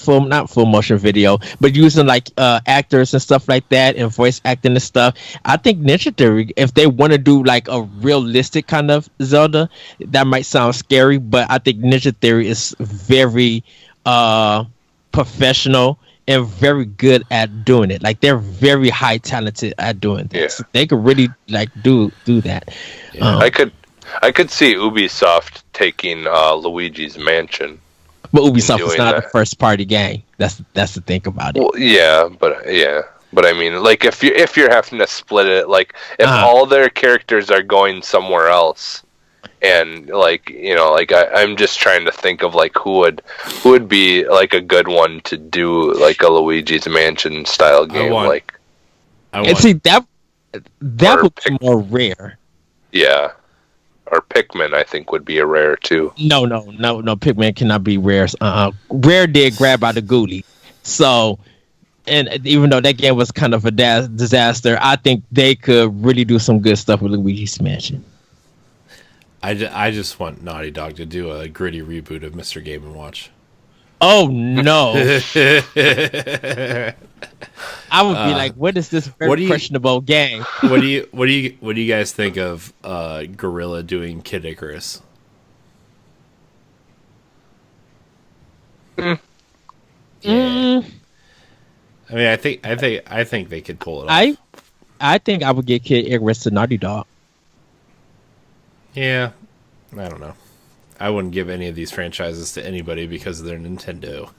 not full motion video, but using like actors and stuff like that and voice acting and stuff. I think Ninja Theory, if they want to do like a realistic kind of Zelda, that might sound scary, but I think Ninja Theory is very professional and very good at doing it. Like they're very high talented at doing this. Yeah. So they could really like do that. Yeah. I could see Ubisoft taking Luigi's Mansion. But Ubisoft is not a first party game. That's the thing about it. Well, but I mean, like if you're having to split it, like if all their characters are going somewhere else, and like I'm just trying to think of like who would be like a good one to do like a Luigi's Mansion style game, and see that would be more rare. Yeah. or Pikmin, I think, would be a rare too. No. Pikmin cannot be rare. Rare did grab out the Ghoulie. So, and even though that game was kind of a disaster, I think they could really do some good stuff with Luigi's Mansion. I just want Naughty Dog to do a gritty reboot of Mr. Game & Watch. Oh no! I would be like, "What is this very questionable game?" What do you guys think of Gorilla doing Kid Icarus? Yeah. I mean, I think they could pull it off. I think I would get Kid Icarus to Naughty Dog. Yeah, I don't know. I wouldn't give any of these franchises to anybody because they're Nintendo.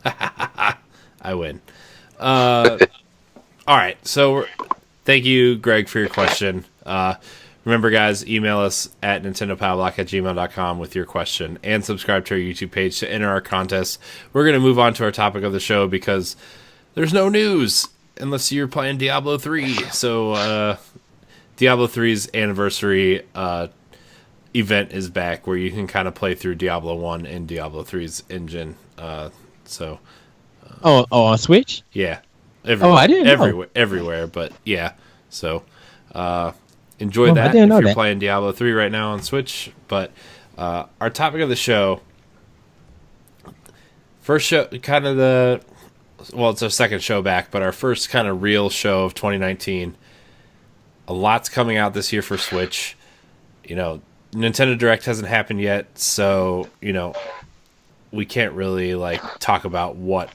I win. All right, so thank you, Greg, for your question. Remember, guys, email us at nintendopowblock@gmail.com with your question and subscribe to our YouTube page to enter our contest. We're going to move on to our topic of the show because there's no news unless you're playing Diablo 3. So Diablo 3's anniversary event is back where you can kind of play through Diablo 1 and Diablo 3's engine. On Switch? Yeah. I didn't know. Everywhere, but yeah. So enjoy that if you're playing Diablo 3 right now on Switch. But our topic of the show, first show, kind of it's our second show back, but our first kind of real show of 2019. A lot's coming out this year for Switch. You know, Nintendo Direct hasn't happened yet, so, you know, we can't really, like, talk about what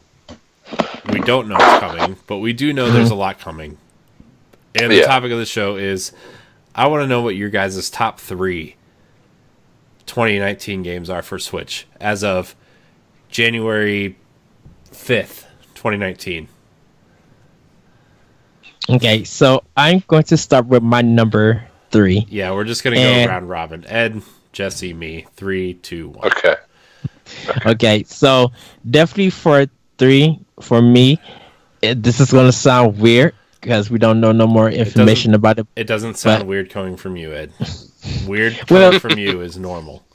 we don't know is coming, but we do know there's a lot coming. And the topic of the show is, I want to know what your guys' top 3 2019 games are for Switch as of January 5th, 2019. Okay, so I'm going to start with my number 3. Yeah, we're just going to go round robin. Ed, Jesse, me. 3, 2, 1. Okay, so definitely for 3, for me, this is going to sound weird because we don't know no more information about it. It doesn't sound weird coming from you, Ed. Weird coming from you is normal.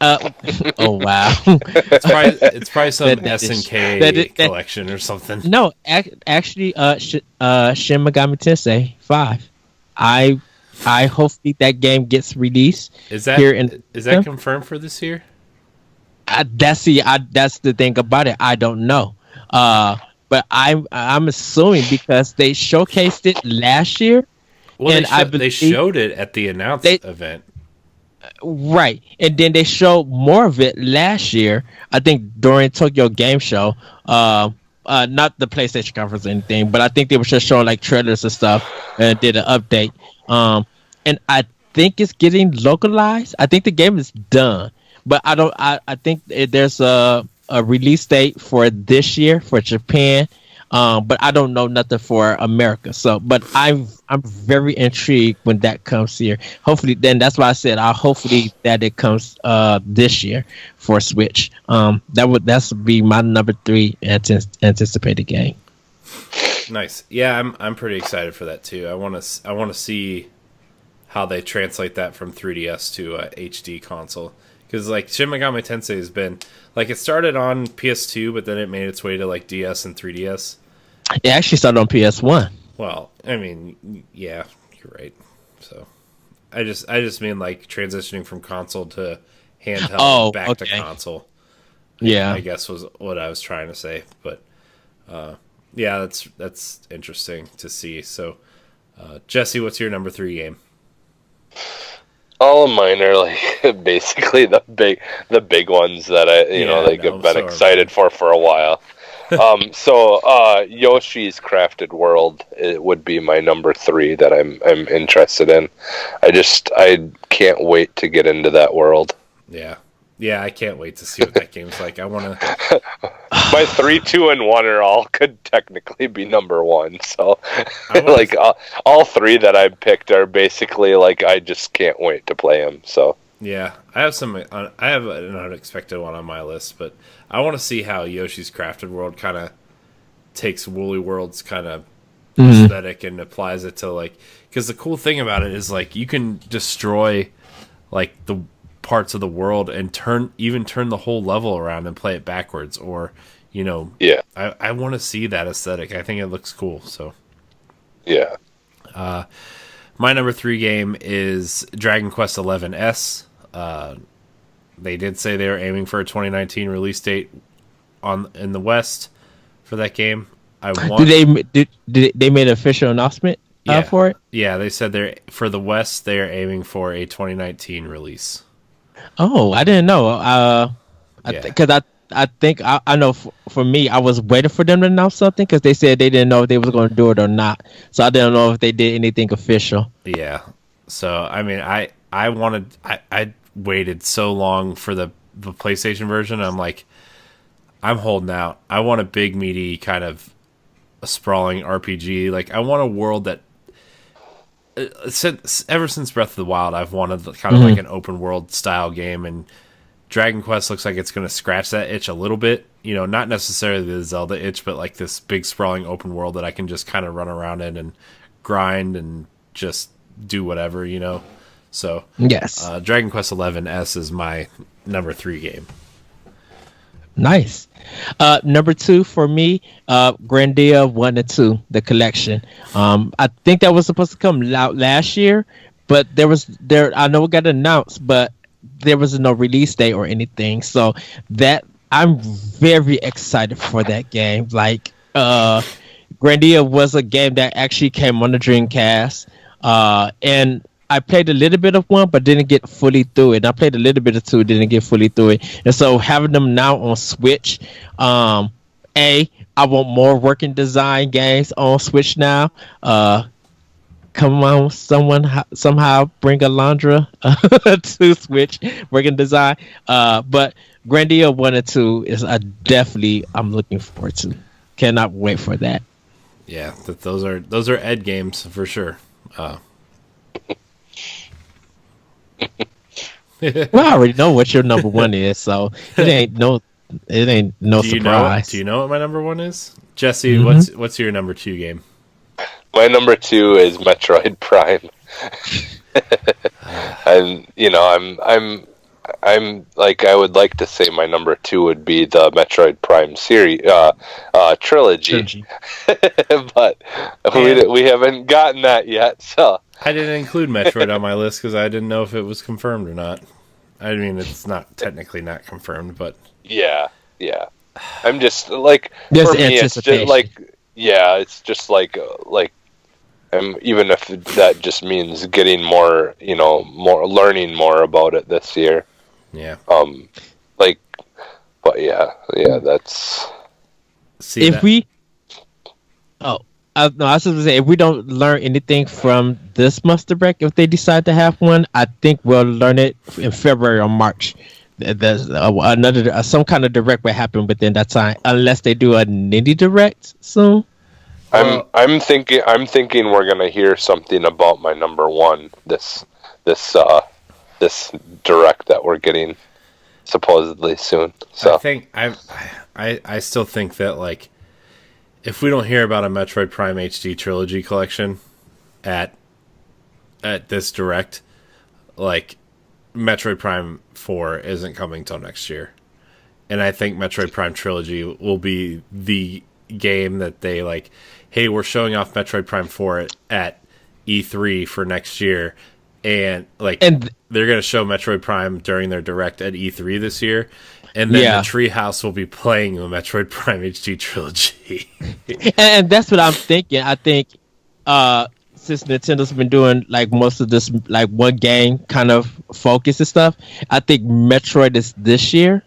Oh, wow. It's probably some SNK collection or something. No, actually, Shin Megami Tensei 5. I hopefully that game gets released. Is that confirmed for this year? That's the thing about it. I don't know. But I'm assuming because they showcased it last year. Well, and they showed it at the announced event. Right. And then they showed more of it last year, I think during Tokyo Game Show. Not the PlayStation conference or anything, but I think they were just showing like trailers and stuff and did an update. And I think it's getting localized. I think the game is done, but I think there's a release date for this year for Japan, but I don't know nothing for America. So, but I'm very intrigued when that comes here. Hopefully, then that's why I said hopefully that it comes this year for Switch. That's be my number 3 anticipated game. Nice. Yeah, I'm pretty excited for that too. I want to see how they translate that from 3DS to HD console. Because like Shin Megami Tensei has been like it started on PS2, but then it made its way to like DS and 3DS. It actually started on PS1. Well, I mean, yeah, you're right. So, I just mean like transitioning from console to handheld back to console. Yeah, I guess was what I was trying to say. But yeah, that's interesting to see. So, Jesse, what's your number 3 game? All of mine are like basically the big ones that I've been excited for a while. So Yoshi's Crafted World, it would be my number 3 that I'm interested in. I can't wait to get into that world. Yeah, I can't wait to see what that game's like. I want to. My 3, 2, and 1 all could technically be number 1. So, like all 3 that I picked are basically like I just can't wait to play them. So. Yeah, I have an unexpected one on my list, but I want to see how Yoshi's Crafted World kind of takes Woolly World's kind of aesthetic and applies it to like, because the cool thing about it is like you can destroy like the parts of the world and turn the whole level around and play it backwards, or I want to see that aesthetic. I think it looks cool. So my number 3 game is Dragon Quest XI S. They did say they were aiming for a 2019 release date in the West for that game. Did they made an official announcement for it? Yeah, they said for the West they are aiming for a 2019 release. Oh, I didn't know. Because I think I know for me, I was waiting for them to announce something because they said they didn't know if they was going to do it or not. So I didn't know if they did anything official. Yeah. So I mean, I waited so long for the PlayStation version. I'm like, I'm holding out. I want a big, meaty kind of a sprawling RPG. Like, I want a world that ever since Breath of the Wild, I've wanted kind of like an open world style game, and Dragon Quest looks like it's going to scratch that itch a little bit. Not necessarily the Zelda itch, but like this big sprawling open world that I can just kind of run around in and grind and just do whatever, So yes, Dragon Quest XI S is my number 3 game. Nice. Number 2 for me, Grandia 1 and 2, the collection. I think that was supposed to come out last year, but I know it got announced, but there was no release date or anything. So that I'm very excited for that game. Like, Grandia was a game that actually came on the Dreamcast, and I played a little bit of 1, but didn't get fully through it. And I played a little bit of 2, didn't get fully through it. And so having them now on Switch, I want more working design games on Switch now. Come on, somehow bring Alondra to Switch working design. But Grandia 1 and 2 is I'm looking forward to. Cannot wait for that. Yeah, those are Ed games for sure. Well, I already know what your number 1 is, so it ain't no surprise. Do you know what my number 1 is? Jesse, what's your number 2 game? My number 2 is Metroid Prime. And I'm like, I would like to say my number 2 would be the Metroid Prime series trilogy. But we haven't gotten that yet, so I didn't include Metroid on my list because I didn't know if it was confirmed or not. I mean, it's not technically not confirmed, but yeah. I'm just like, there's for me, it's just like, it's just like even if that just means getting more, learning more about it this year. Yeah. But that's. See, I was going to say, if we don't learn anything from this Muster Break, if they decide to have one, I think we'll learn it in February or March. There's another some kind of direct will happen within that time, unless they do a Nindie Direct soon. I'm thinking we're gonna hear something about my number 1 this direct that we're getting supposedly soon. So I still think that, like, if we don't hear about a Metroid Prime HD Trilogy collection at this direct, like, Metroid Prime 4 isn't coming till next year. And I think Metroid Prime Trilogy will be the game that they, like, hey, we're showing off Metroid Prime 4 at E3 for next year. And they're going to show Metroid Prime during their direct at E3 this year. And then the Treehouse will be playing the Metroid Prime HD Trilogy. And that's what I'm thinking. I think since Nintendo's been doing like most of this like one game kind of focus and stuff, I think Metroid is this year.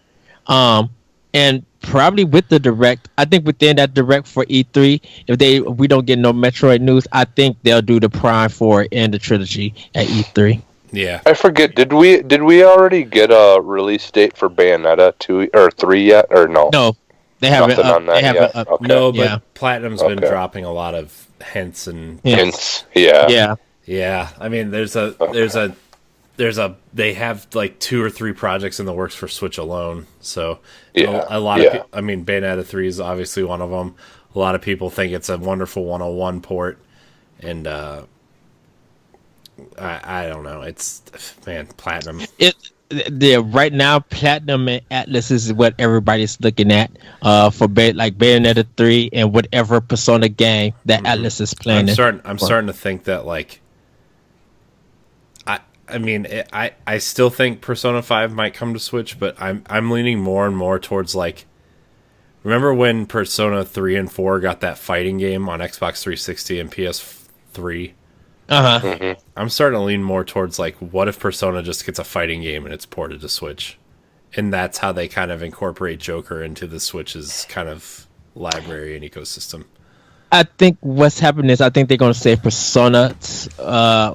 And probably with the direct, I think within that direct for E3, if we don't get no Metroid news, I think they'll do the Prime 4 and the trilogy at E3. Yeah, I forget. Did we already get a release date for Bayonetta 2 or 3 yet, or no? No, they haven't. Nothing on that yet. Okay. No, but Platinum's been dropping a lot of hints and hints. Yeah. I mean, they have like 2 or 3 projects in the works for Switch alone. So a lot of I mean, Bayonetta 3 is obviously one of them. A lot of people think it's a wonderful 101 port, and I don't know. It's Platinum. right now, Platinum and Atlas is what everybody's looking at for like Bayonetta 3 and whatever Persona game that Atlas is planning. I'm starting to think that like I mean I still think Persona 5 might come to Switch, but I'm leaning more and more towards like, remember when Persona 3 and 4 got that fighting game on Xbox 360 and PS3? I'm starting to lean more towards like, what if Persona just gets a fighting game and it's ported to Switch, and that's how they kind of incorporate Joker into the Switch's kind of library and ecosystem. I think what's happening is I think they're going to save Persona,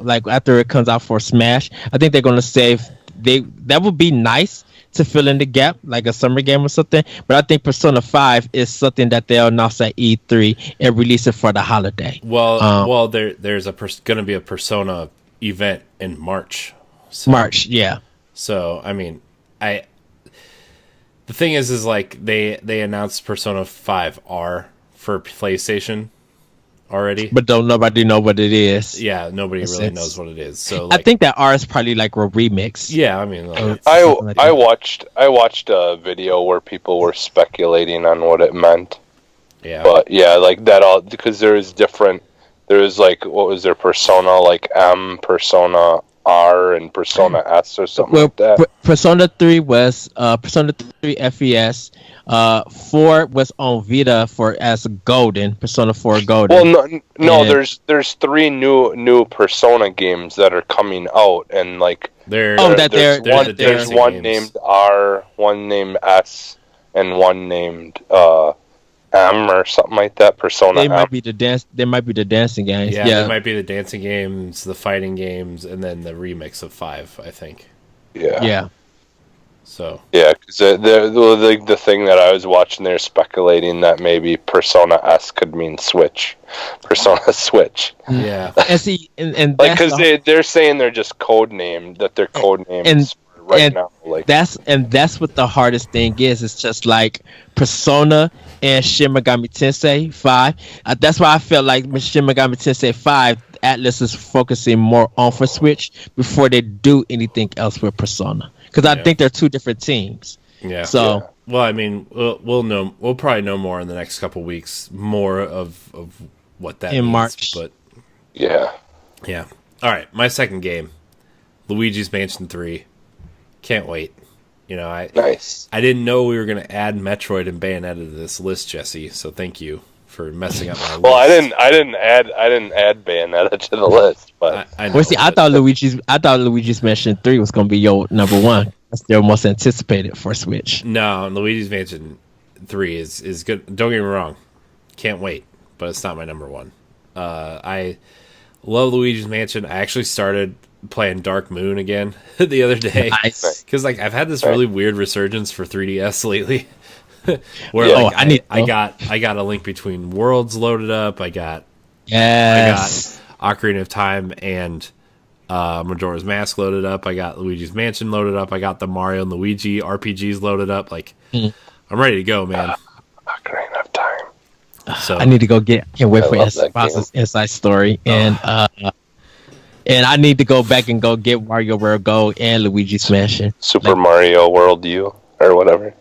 like after it comes out for Smash. I think they're going to save. That would be nice to fill in the gap, like a summer game or something. But I think Persona 5 is something that they'll announce at E3 and release it for the holiday. Well, there's going to be a Persona event in March. March, yeah. So I mean, the thing is like they announced Persona 5R for PlayStation already, but don't nobody know what it is. Yeah, nobody really knows what it is. So like, I think that R is probably like a remix. Yeah, I mean, like, I watched a video where people were speculating on what it meant. Yeah, but yeah, like that all, because there's like, what was there, Persona like M, Persona R, and Persona S or something like that. Persona 3 was Persona 3 FES. 4 was on Vita as Golden, Persona 4 Golden. Well, no, there's 3 new Persona games that are coming out, and like there's one named R, one named S, and one named M or something like that. Persona. They might be the dancing games. Yeah, there might be the dancing games, the fighting games, and then the remix of 5, I think. Yeah. So yeah, because the thing that I was watching, they're speculating that maybe Persona S could mean Switch, Persona Switch. Yeah, and see, and like because they're saying they're just code named right now. Like that's what the hardest thing is. It's just like Persona and Shin Megami Tensei 5. That's why I felt like with Shin Megami Tensei 5, Atlas is focusing more on for Switch before they do anything else with Persona. Because I think they're 2 different teams. Yeah. So well, I mean, we'll probably know more in the next couple weeks, more of what that in means, March. But yeah. All right, my second game, Luigi's Mansion 3. Can't wait. You know, I didn't know we were going to add Metroid and Bayonetta to this list, Jesse. So thank you for messing up my list. Well, I didn't add Bayonetta to the list, but I thought Luigi's Mansion 3 was going to be your number 1. That's their most anticipated for Switch. No, Luigi's Mansion 3 is good. Don't get me wrong, can't wait, but it's not my number 1. I love Luigi's Mansion. I actually started playing Dark Moon again the other day because like I've had this really weird resurgence for 3DS lately. Where I got A Link Between Worlds loaded up. I got Ocarina of Time and Majora's Mask loaded up. I got Luigi's Mansion loaded up. I got the Mario and Luigi RPGs loaded up. Like I'm ready to go, man. Ocarina of Time. So I need to go can't wait for Boss's Inside Story and I need to go back and go get Mario World Gold and Luigi's Mansion. Super Mario World U or whatever.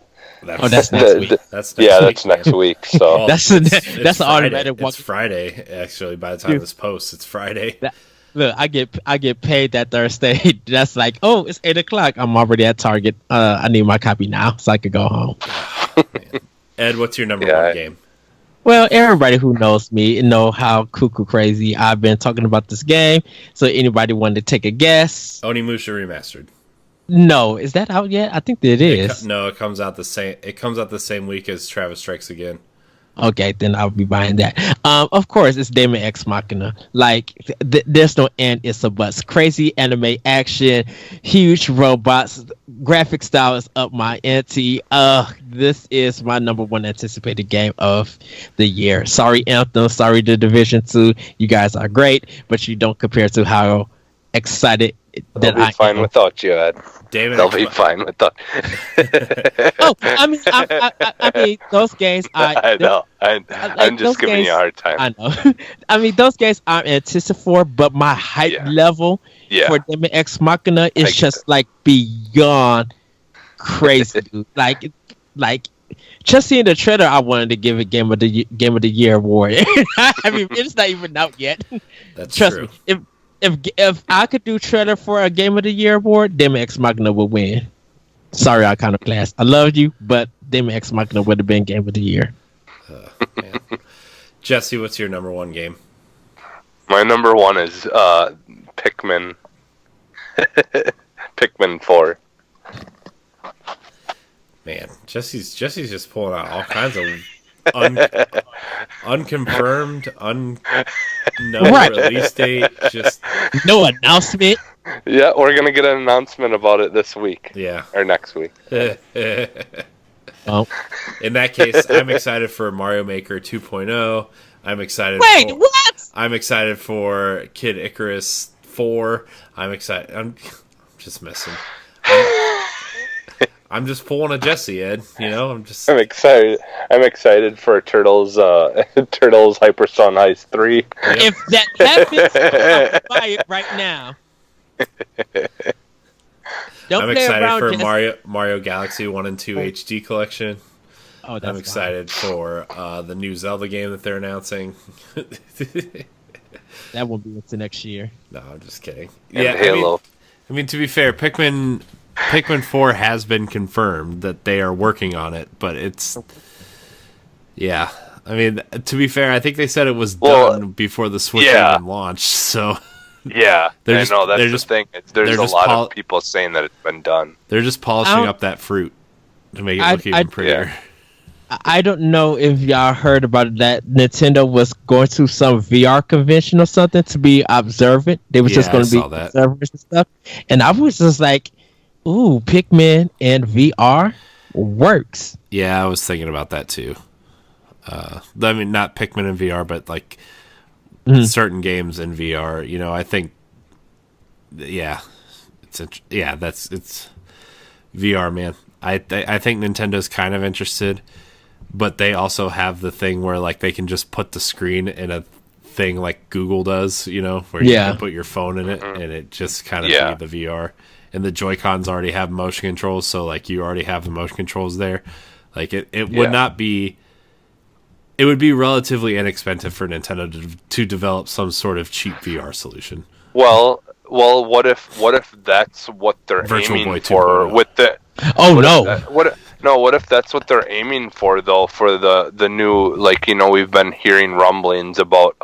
That's next week. That's next week. So that's an automatic one. It's Friday, actually. By the time this posts, it's Friday. Look, I get paid that Thursday. That's like, oh, it's 8:00. I'm already at Target. I need my copy now so I could go home. Ed, what's your number 1 game? Well, everybody who knows me know how cuckoo crazy I've been talking about this game. So anybody want to take a guess? Onimusha Remastered. No, is that out yet? I think that it is. No, it comes out the same. It comes out the same week as Travis Strikes Again. Okay, then I'll be buying that. Of course, it's Daemon X Machina. Like, there's no end. It's a bust. Crazy anime action, huge robots. Graphic style is up my ante. This is my number 1 anticipated game of the year. Sorry, Anthem. Sorry, The Division 2. You guys are great, but you don't compare to how excited that They'll be fine without you, Ed. They'll be fine without. Oh, I mean, those games. I know. I'm just giving you a hard time. I know. I mean, those games I'm anticipating for, but my hype level for them Ex Machina is just like beyond crazy, dude. Like just seeing the trailer, I wanted to give it Game of the Year award. I mean, it's not even out yet. That's Trust true. me. If I could do trailer for a Game of the Year award, Dem Ex Machina would win. Sorry, Iconoclast. I love you, but Dem Ex Machina would have been Game of the Year. Man. Jesse, what's your number one game? My number one is Pikmin. Pikmin 4. Man, Jesse's just pulling out all kinds of unconfirmed, release date, just no announcement. Yeah, we're gonna get an announcement about it this week. Yeah, or next week. Oh. In that case, I'm excited for Mario Maker 2.0. I'm excited. What? I'm excited for Kid Icarus 4. I'm excited. I'm just messing. I'm just pulling a Jesse, Ed. You know, I'm excited. I'm excited for Turtles Hyper Sun Heist 3. Yep. If that happens, I'll buy it right now. I'm excited for Mario Galaxy 1 and 2 HD collection. Oh, that's I'm excited for the new Zelda game that they're announcing. That won't be until next year. No, I'm just kidding. And Halo. I mean, to be fair, Pikmin 4 has been confirmed that they are working on it, but it's... Yeah. I mean, to be fair, I think they said it was done before the Switch even launched, so... Yeah, I know, that's the thing. There's a lot of people saying that it's been done. They're just polishing up that fruit to make it look even prettier. Yeah. I don't know if y'all heard about it, that Nintendo was going to some VR convention or something to be observant. They were just going to be observers and stuff. And I was just like, ooh, Pikmin and VR works. Yeah, I was thinking about that too. I mean, not Pikmin in VR, but like certain games in VR. You know, I think, it's VR, man. I think Nintendo's kind of interested, but they also have the thing where like they can just put the screen in a thing like Google does, you know, where you can put your phone in it and it just kind of be the VR. And the Joy-Cons already have motion controls, so like you already have the motion controls there. Like it would not be. It would be relatively inexpensive for Nintendo to develop some sort of cheap VR solution. Well, what if that's what they're aiming for with the? What if that's what they're aiming for though? For the new, like, you know, we've been hearing rumblings about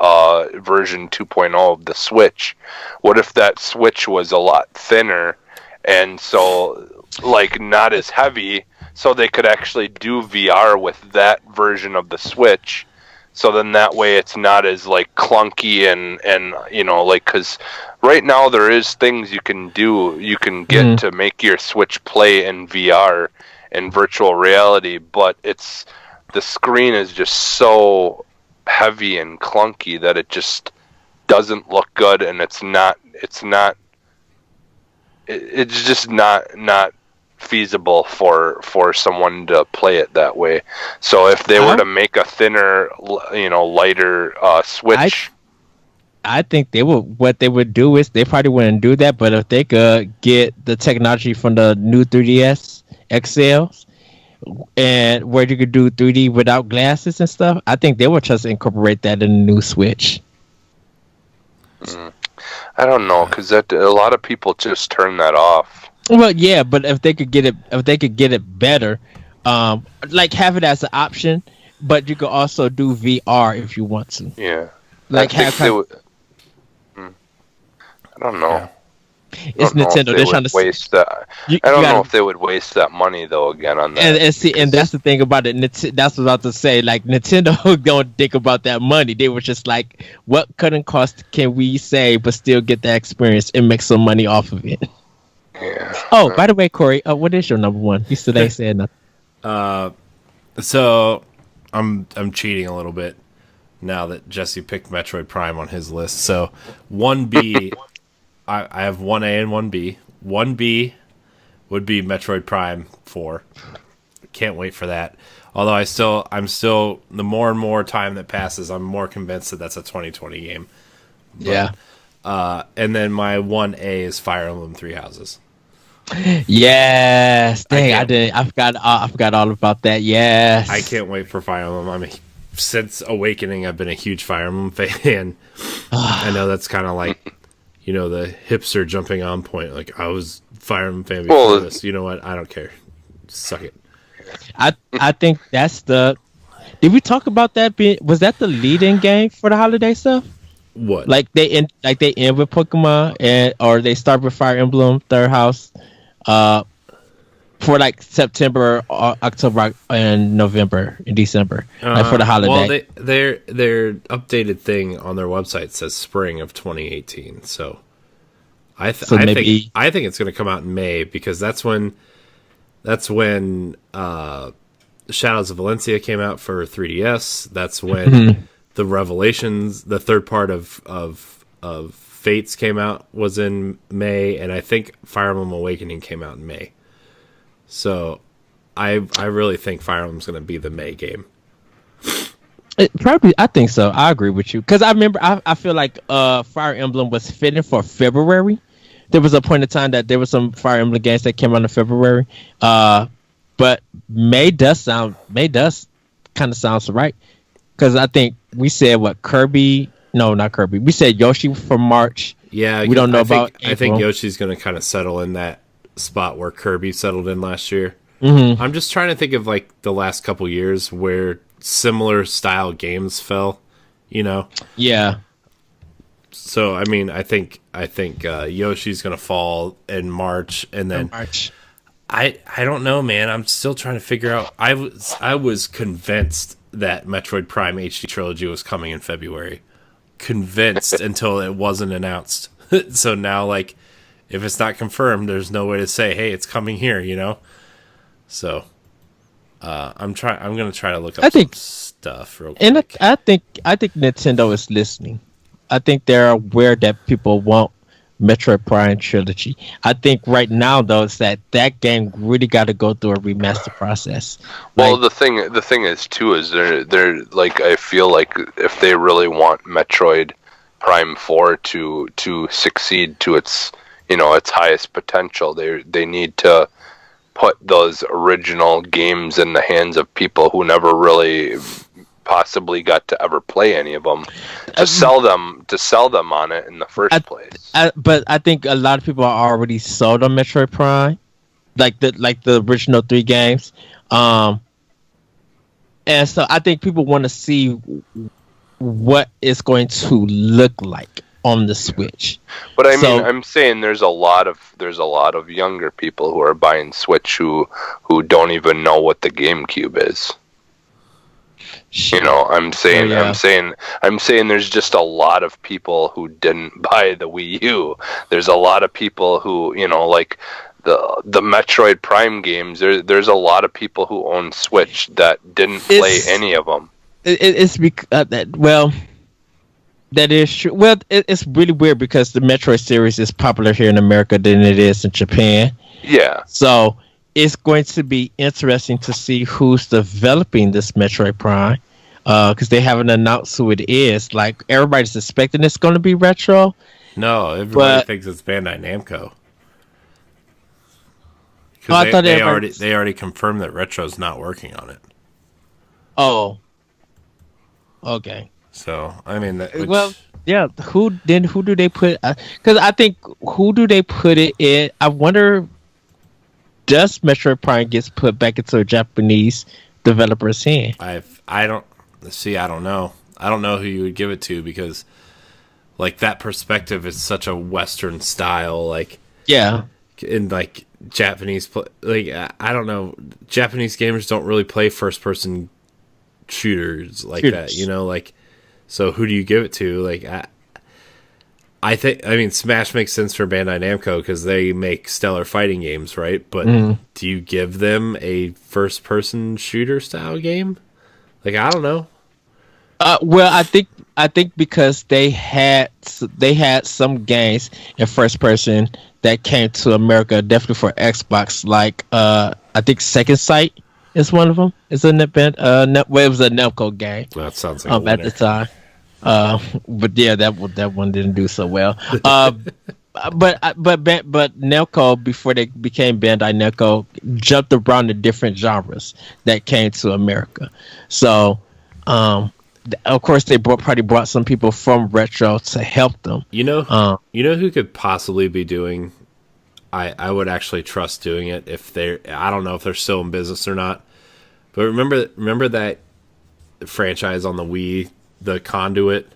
version 2.0 of the Switch. What if that Switch was a lot thinner, and so like not as heavy? So they could actually do VR with that version of the Switch. So then that way it's not as like clunky and you know, like, because right now there is things you can do. You can get to make your Switch play in VR and virtual reality, but the screen is just so heavy and clunky that it just doesn't look good, and it's just not feasible for someone to play it that way. So if they were to make a thinner, you know, lighter Switch, I think what they would do is they probably wouldn't do that, but if they could get the technology from the new 3DS XLs and where you could do 3D without glasses and stuff, I think they would just incorporate that in the new Switch. I don't know, because a lot of people just turn that off. Well, yeah, but if they could get it better, like have it as an option, but you could also do VR if you want to. Yeah, like I don't know. Yeah. It's Nintendo. They're trying to waste that. I don't know if they would waste that money though. Again, on that, and that's the thing about it. That's what I was about to say. Like Nintendo don't think about that money. They were just like, what cutting cost can we save but still get that experience and make some money off of it? Yeah. Oh, by the way, Corey, what is your number one? You still ain't saying nothing. So I'm cheating a little bit now that Jesse picked Metroid Prime on his list. So 1B, I have 1A and 1B. 1B would be Metroid Prime 4. Can't wait for that. Although I'm still the more and more time that passes, I'm more convinced that that's a 2020 game. But, yeah. And then my 1A is Fire Emblem Three Houses. Yes, dang, I forgot all about that. Yes, I can't wait for Fire Emblem. Since Awakening, I've been a huge Fire Emblem fan. I know that's kind of like, the hipster jumping on point. Like, I was Fire Emblem fan before this. You know what? I don't care. Suck it. I think that's the. Did we talk about that? Was that the lead-in game for the holiday stuff? What? Like they end with Pokemon or they start with Fire Emblem Third House, for like September, October, and November and December, like for the holiday. Well, their updated thing on their website says spring of 2018. So I think it's going to come out in May because that's when Shadows of Valencia came out for 3DS. That's when the Revelations, the third part of Fates came out, was in May, and I think Fire Emblem Awakening came out in May. So I really think Fire Emblem's going to be the May game. I think so. I agree with you because I remember I feel like Fire Emblem was fitting for February. There was a point in time that there was some Fire Emblem games that came out in February. But May does kind of sounds right because I think we said Kirby. No, not Kirby. We said Yoshi for March. Yeah, we don't know about April. I think Yoshi's going to kind of settle in that spot where Kirby settled in last year. Mm-hmm. I'm just trying to think of like the last couple years where similar style games fell. Yeah. So I mean, I think Yoshi's going to fall in March, and then March. I don't know, man. I'm still trying to figure out. I was convinced that Metroid Prime HD Trilogy was coming in February. Convinced until it wasn't announced. So now, like, if it's not confirmed, there's no way to say, "Hey, it's coming here." So, I'm gonna try to look up some stuff real quick. And I think Nintendo is listening. I think they're aware that people want Metroid Prime Trilogy. I think right now though is that game really got to go through a remaster process. Well, the thing is too is they're like, I feel like if they really want Metroid Prime 4 to succeed to its its highest potential, they need to put those original games in the hands of people who never really possibly got to ever play any of them to sell them on it in the first place. But I think a lot of people are already sold on Metroid Prime, like the original 3 games, and so I think people want to see what it's going to look like on the Switch. But I'm saying there's a lot of younger people who are buying Switch who don't even know what the GameCube is. I'm saying there's just a lot of people who didn't buy the Wii U. There's a lot of people who, like the Metroid Prime games, there's a lot of people who own Switch that didn't play any of them. It's because that is true. Well, it's really weird because the Metroid series is popular here in America than it is in Japan. Yeah. So it's going to be interesting to see who's developing this Metroid Prime, because they haven't announced who it is. Like, everybody's suspecting it's going to be Retro. No, everybody thinks it's Bandai Namco. I thought they already confirmed that Retro's not working on it. Oh, okay. So I mean, yeah. Who do they put? Because I think who do they put it in? I wonder. Does Metroid Prime gets put back into a Japanese developer's hand? I don't know. I don't know who you would give it to because, like, that perspective is such a Western style. Like, yeah, in like Japanese, I don't know. Japanese gamers don't really play first person shooters like that. Like, so who do you give it to? Like, I mean, Smash makes sense for Bandai Namco because they make stellar fighting games, right? But do you give them a first-person shooter style game? Like, I don't know. Well, I think because they had some games in first person that came to America, definitely for Xbox. Like, I think Second Sight is one of them. It's a it was a Namco game. That sounds like a at the time. But yeah, that one didn't do so well. But Namco, before they became Bandai Namco, jumped around the different genres that came to America. So, of course, they probably brought some people from retro to help them. You know who could possibly be doing. I would actually trust doing it if they're. I don't know if they're still in business or not. But remember that franchise on the Wii, the Conduit.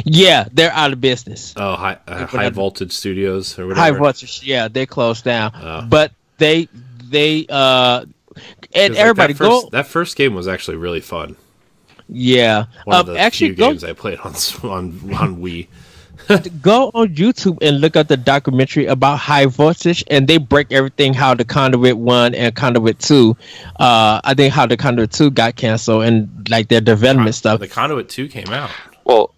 Yeah, they're out of business. Oh, high voltage studios or whatever. High voltage, yeah, they closed down. But they and everybody that first game was actually really fun. Yeah, one of the few games I played on Wii. Go on YouTube and look up the documentary about High Voltage, and they break everything how the Conduit 1 and Conduit 2. I think how the Conduit 2 got canceled and like their development stuff. The Conduit 2 came out. Well,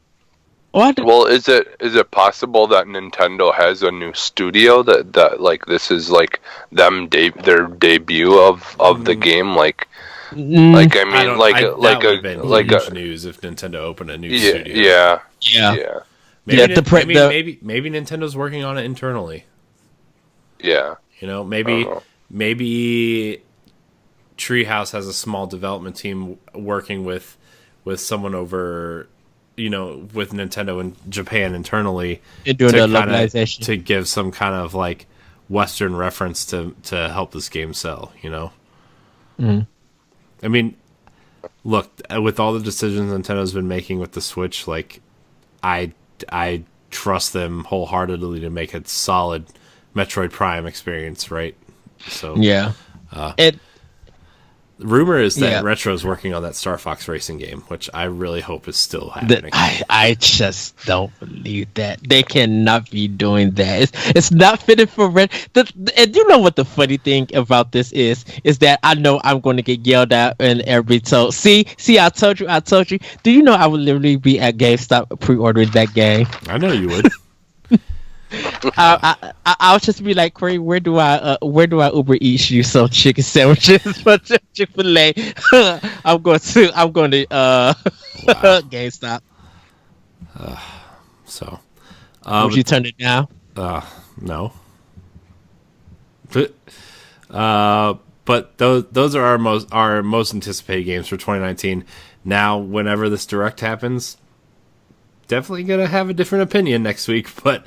is it possible that Nintendo has a new studio that like this is like their debut of the game? Like I mean, like a news if Nintendo opened a new studio. Yeah. Maybe Nintendo's working on it internally. Yeah. You know, maybe Treehouse has a small development team working with someone over, you know, with Nintendo in Japan internally doing the localization to give some kind of like Western reference to help this game sell, you know? Mm-hmm. I mean, look, with all the decisions Nintendo's been making with the Switch, like I trust them wholeheartedly to make a solid Metroid Prime experience, right? So yeah, rumor is that Retro is working on that Star Fox racing game, which I really hope is still happening. I just don't believe that. They cannot be doing that. It's not fitting for Retro. And you know what the funny thing about this is that I know I'm going to get yelled at and everybody told. See, I told you. Do you know I would literally be at GameStop pre-ordering that game? I know you would. I'll just be like, Corey, where do I Uber Eats you some chicken sandwiches for Chick-fil-A? I'm going to GameStop. Would you turn it down? No. But those are our most anticipated games for 2019. Now, whenever this direct happens, definitely gonna have a different opinion next week, but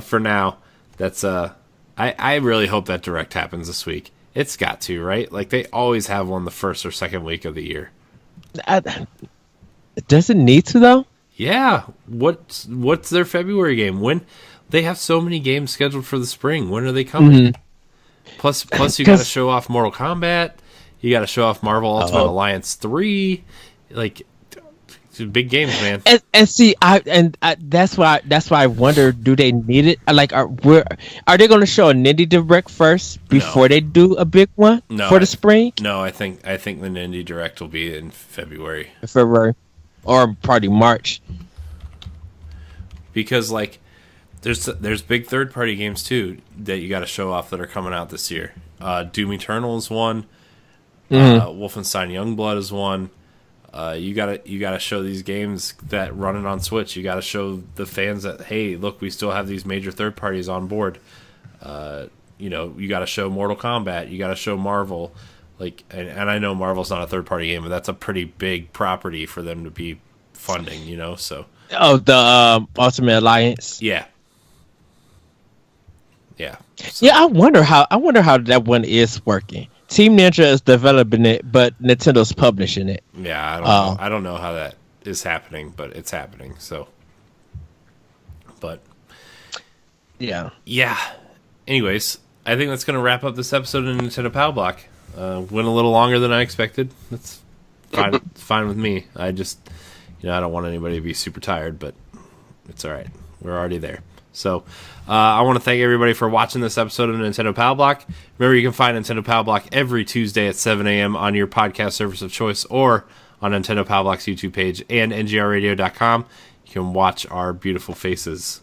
for now, that's I really hope that direct happens this week. It's got to, right? Like they always have one the first or second week of the year. Does it need to though? Yeah. What's their February game? When they have so many games scheduled for the spring, when are they coming? Mm-hmm. Plus you got to show off Mortal Kombat. You got to show off Marvel Ultimate Alliance 3. Like. Big games, man. And see, that's why I wonder, do they need it? Like, are they going to show a Nindy Direct first before they do a big one for the spring? No, I think the Nindy Direct will be in February, or probably March. Because like, there's big third party games too that you got to show off that are coming out this year. Doom Eternal is one. Wolfenstein Youngblood is one. You gotta show these games that run it on Switch. You gotta show the fans that, hey, look, we still have these major third parties on board. You gotta show Mortal Kombat. You gotta show Marvel. Like, and I know Marvel's not a third party game, but that's a pretty big property for them to be funding. You know, so. Oh, the Ultimate Alliance. Yeah. So. Yeah, I wonder how that one is working. Team Ninja is developing it, but Nintendo's publishing it. Yeah, I don't know. I don't know how that is happening, but it's happening. So, but yeah. Anyways, I think that's going to wrap up this episode of Nintendo Power Block. Went a little longer than I expected. That's fine. It's fine with me. I just, I don't want anybody to be super tired, but it's all right. We're already there. So, I want to thank everybody for watching this episode of Nintendo Power Block. Remember, you can find Nintendo Power Block every Tuesday at 7 a.m. on your podcast service of choice or on Nintendo Power Block's YouTube page and ngrradio.com. You can watch our beautiful faces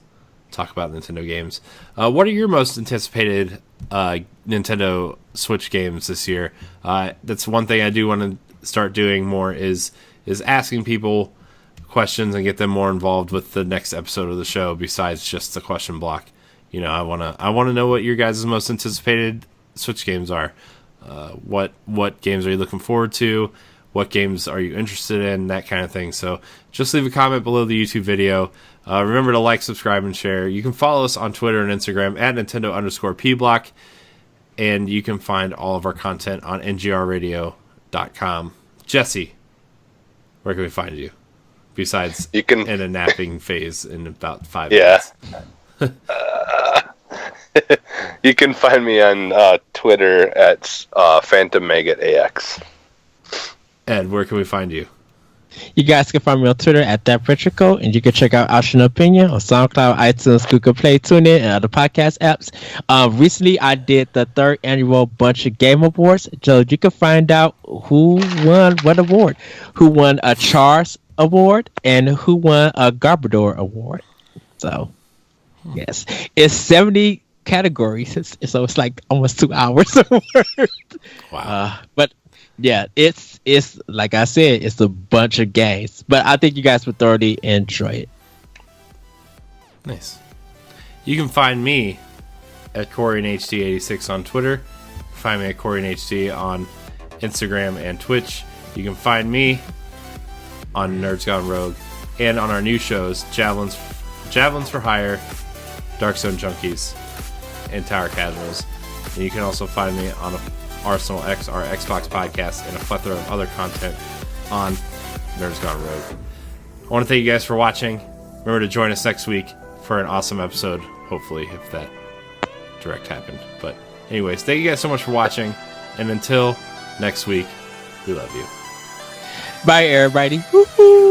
talk about Nintendo games. What are your most anticipated Nintendo Switch games this year? That's one thing I do want to start doing more is is asking people questions and get them more involved with the next episode of the show besides just the question block. You know, I want to know what your guys' most anticipated Switch games are. What games are you looking forward to? What games are you interested in? That kind of thing. So just leave a comment below the YouTube video. Remember to like, subscribe, and share. You can follow us on Twitter and Instagram at Nintendo_PBlock. And you can find all of our content on ngrradio.com. Jesse, where can we find you? Besides in a napping phase in about 5 minutes. You can find me on Twitter at PhantomMaggotAX. Ed, where can we find you? You guys can find me on Twitter at ThatPretcherCode, and you can check out Optional Opinion on SoundCloud, iTunes, Google Play, TuneIn, and other podcast apps. Recently, I did the 3rd annual Bunch of Game Awards, so you can find out who won what award, who won a Charles Award, and who won a Garbador Award. So, yes, it's 70 categories, so it's like almost 2 hours of work. Wow. But yeah, it's like I said, it's a bunch of games, but I think you guys would thoroughly enjoy it. Nice. You can find me at CoreyandHD86 on Twitter. Find me at CoreyandHD on Instagram and Twitch. You can find me on Nerds Gone Rogue and on our new shows, Javelins for Hire, Dark Zone Junkies, and Tower Casuals. And you can also find me on Arsenal X, our Xbox podcast, and a plethora of other content on Nerds Gone Rogue. I want to thank you guys for watching. Remember to join us next week for an awesome episode, hopefully, if that direct happened. But anyways, thank you guys so much for watching, and until next week, we love you. Bye, everybody. Woo-hoo!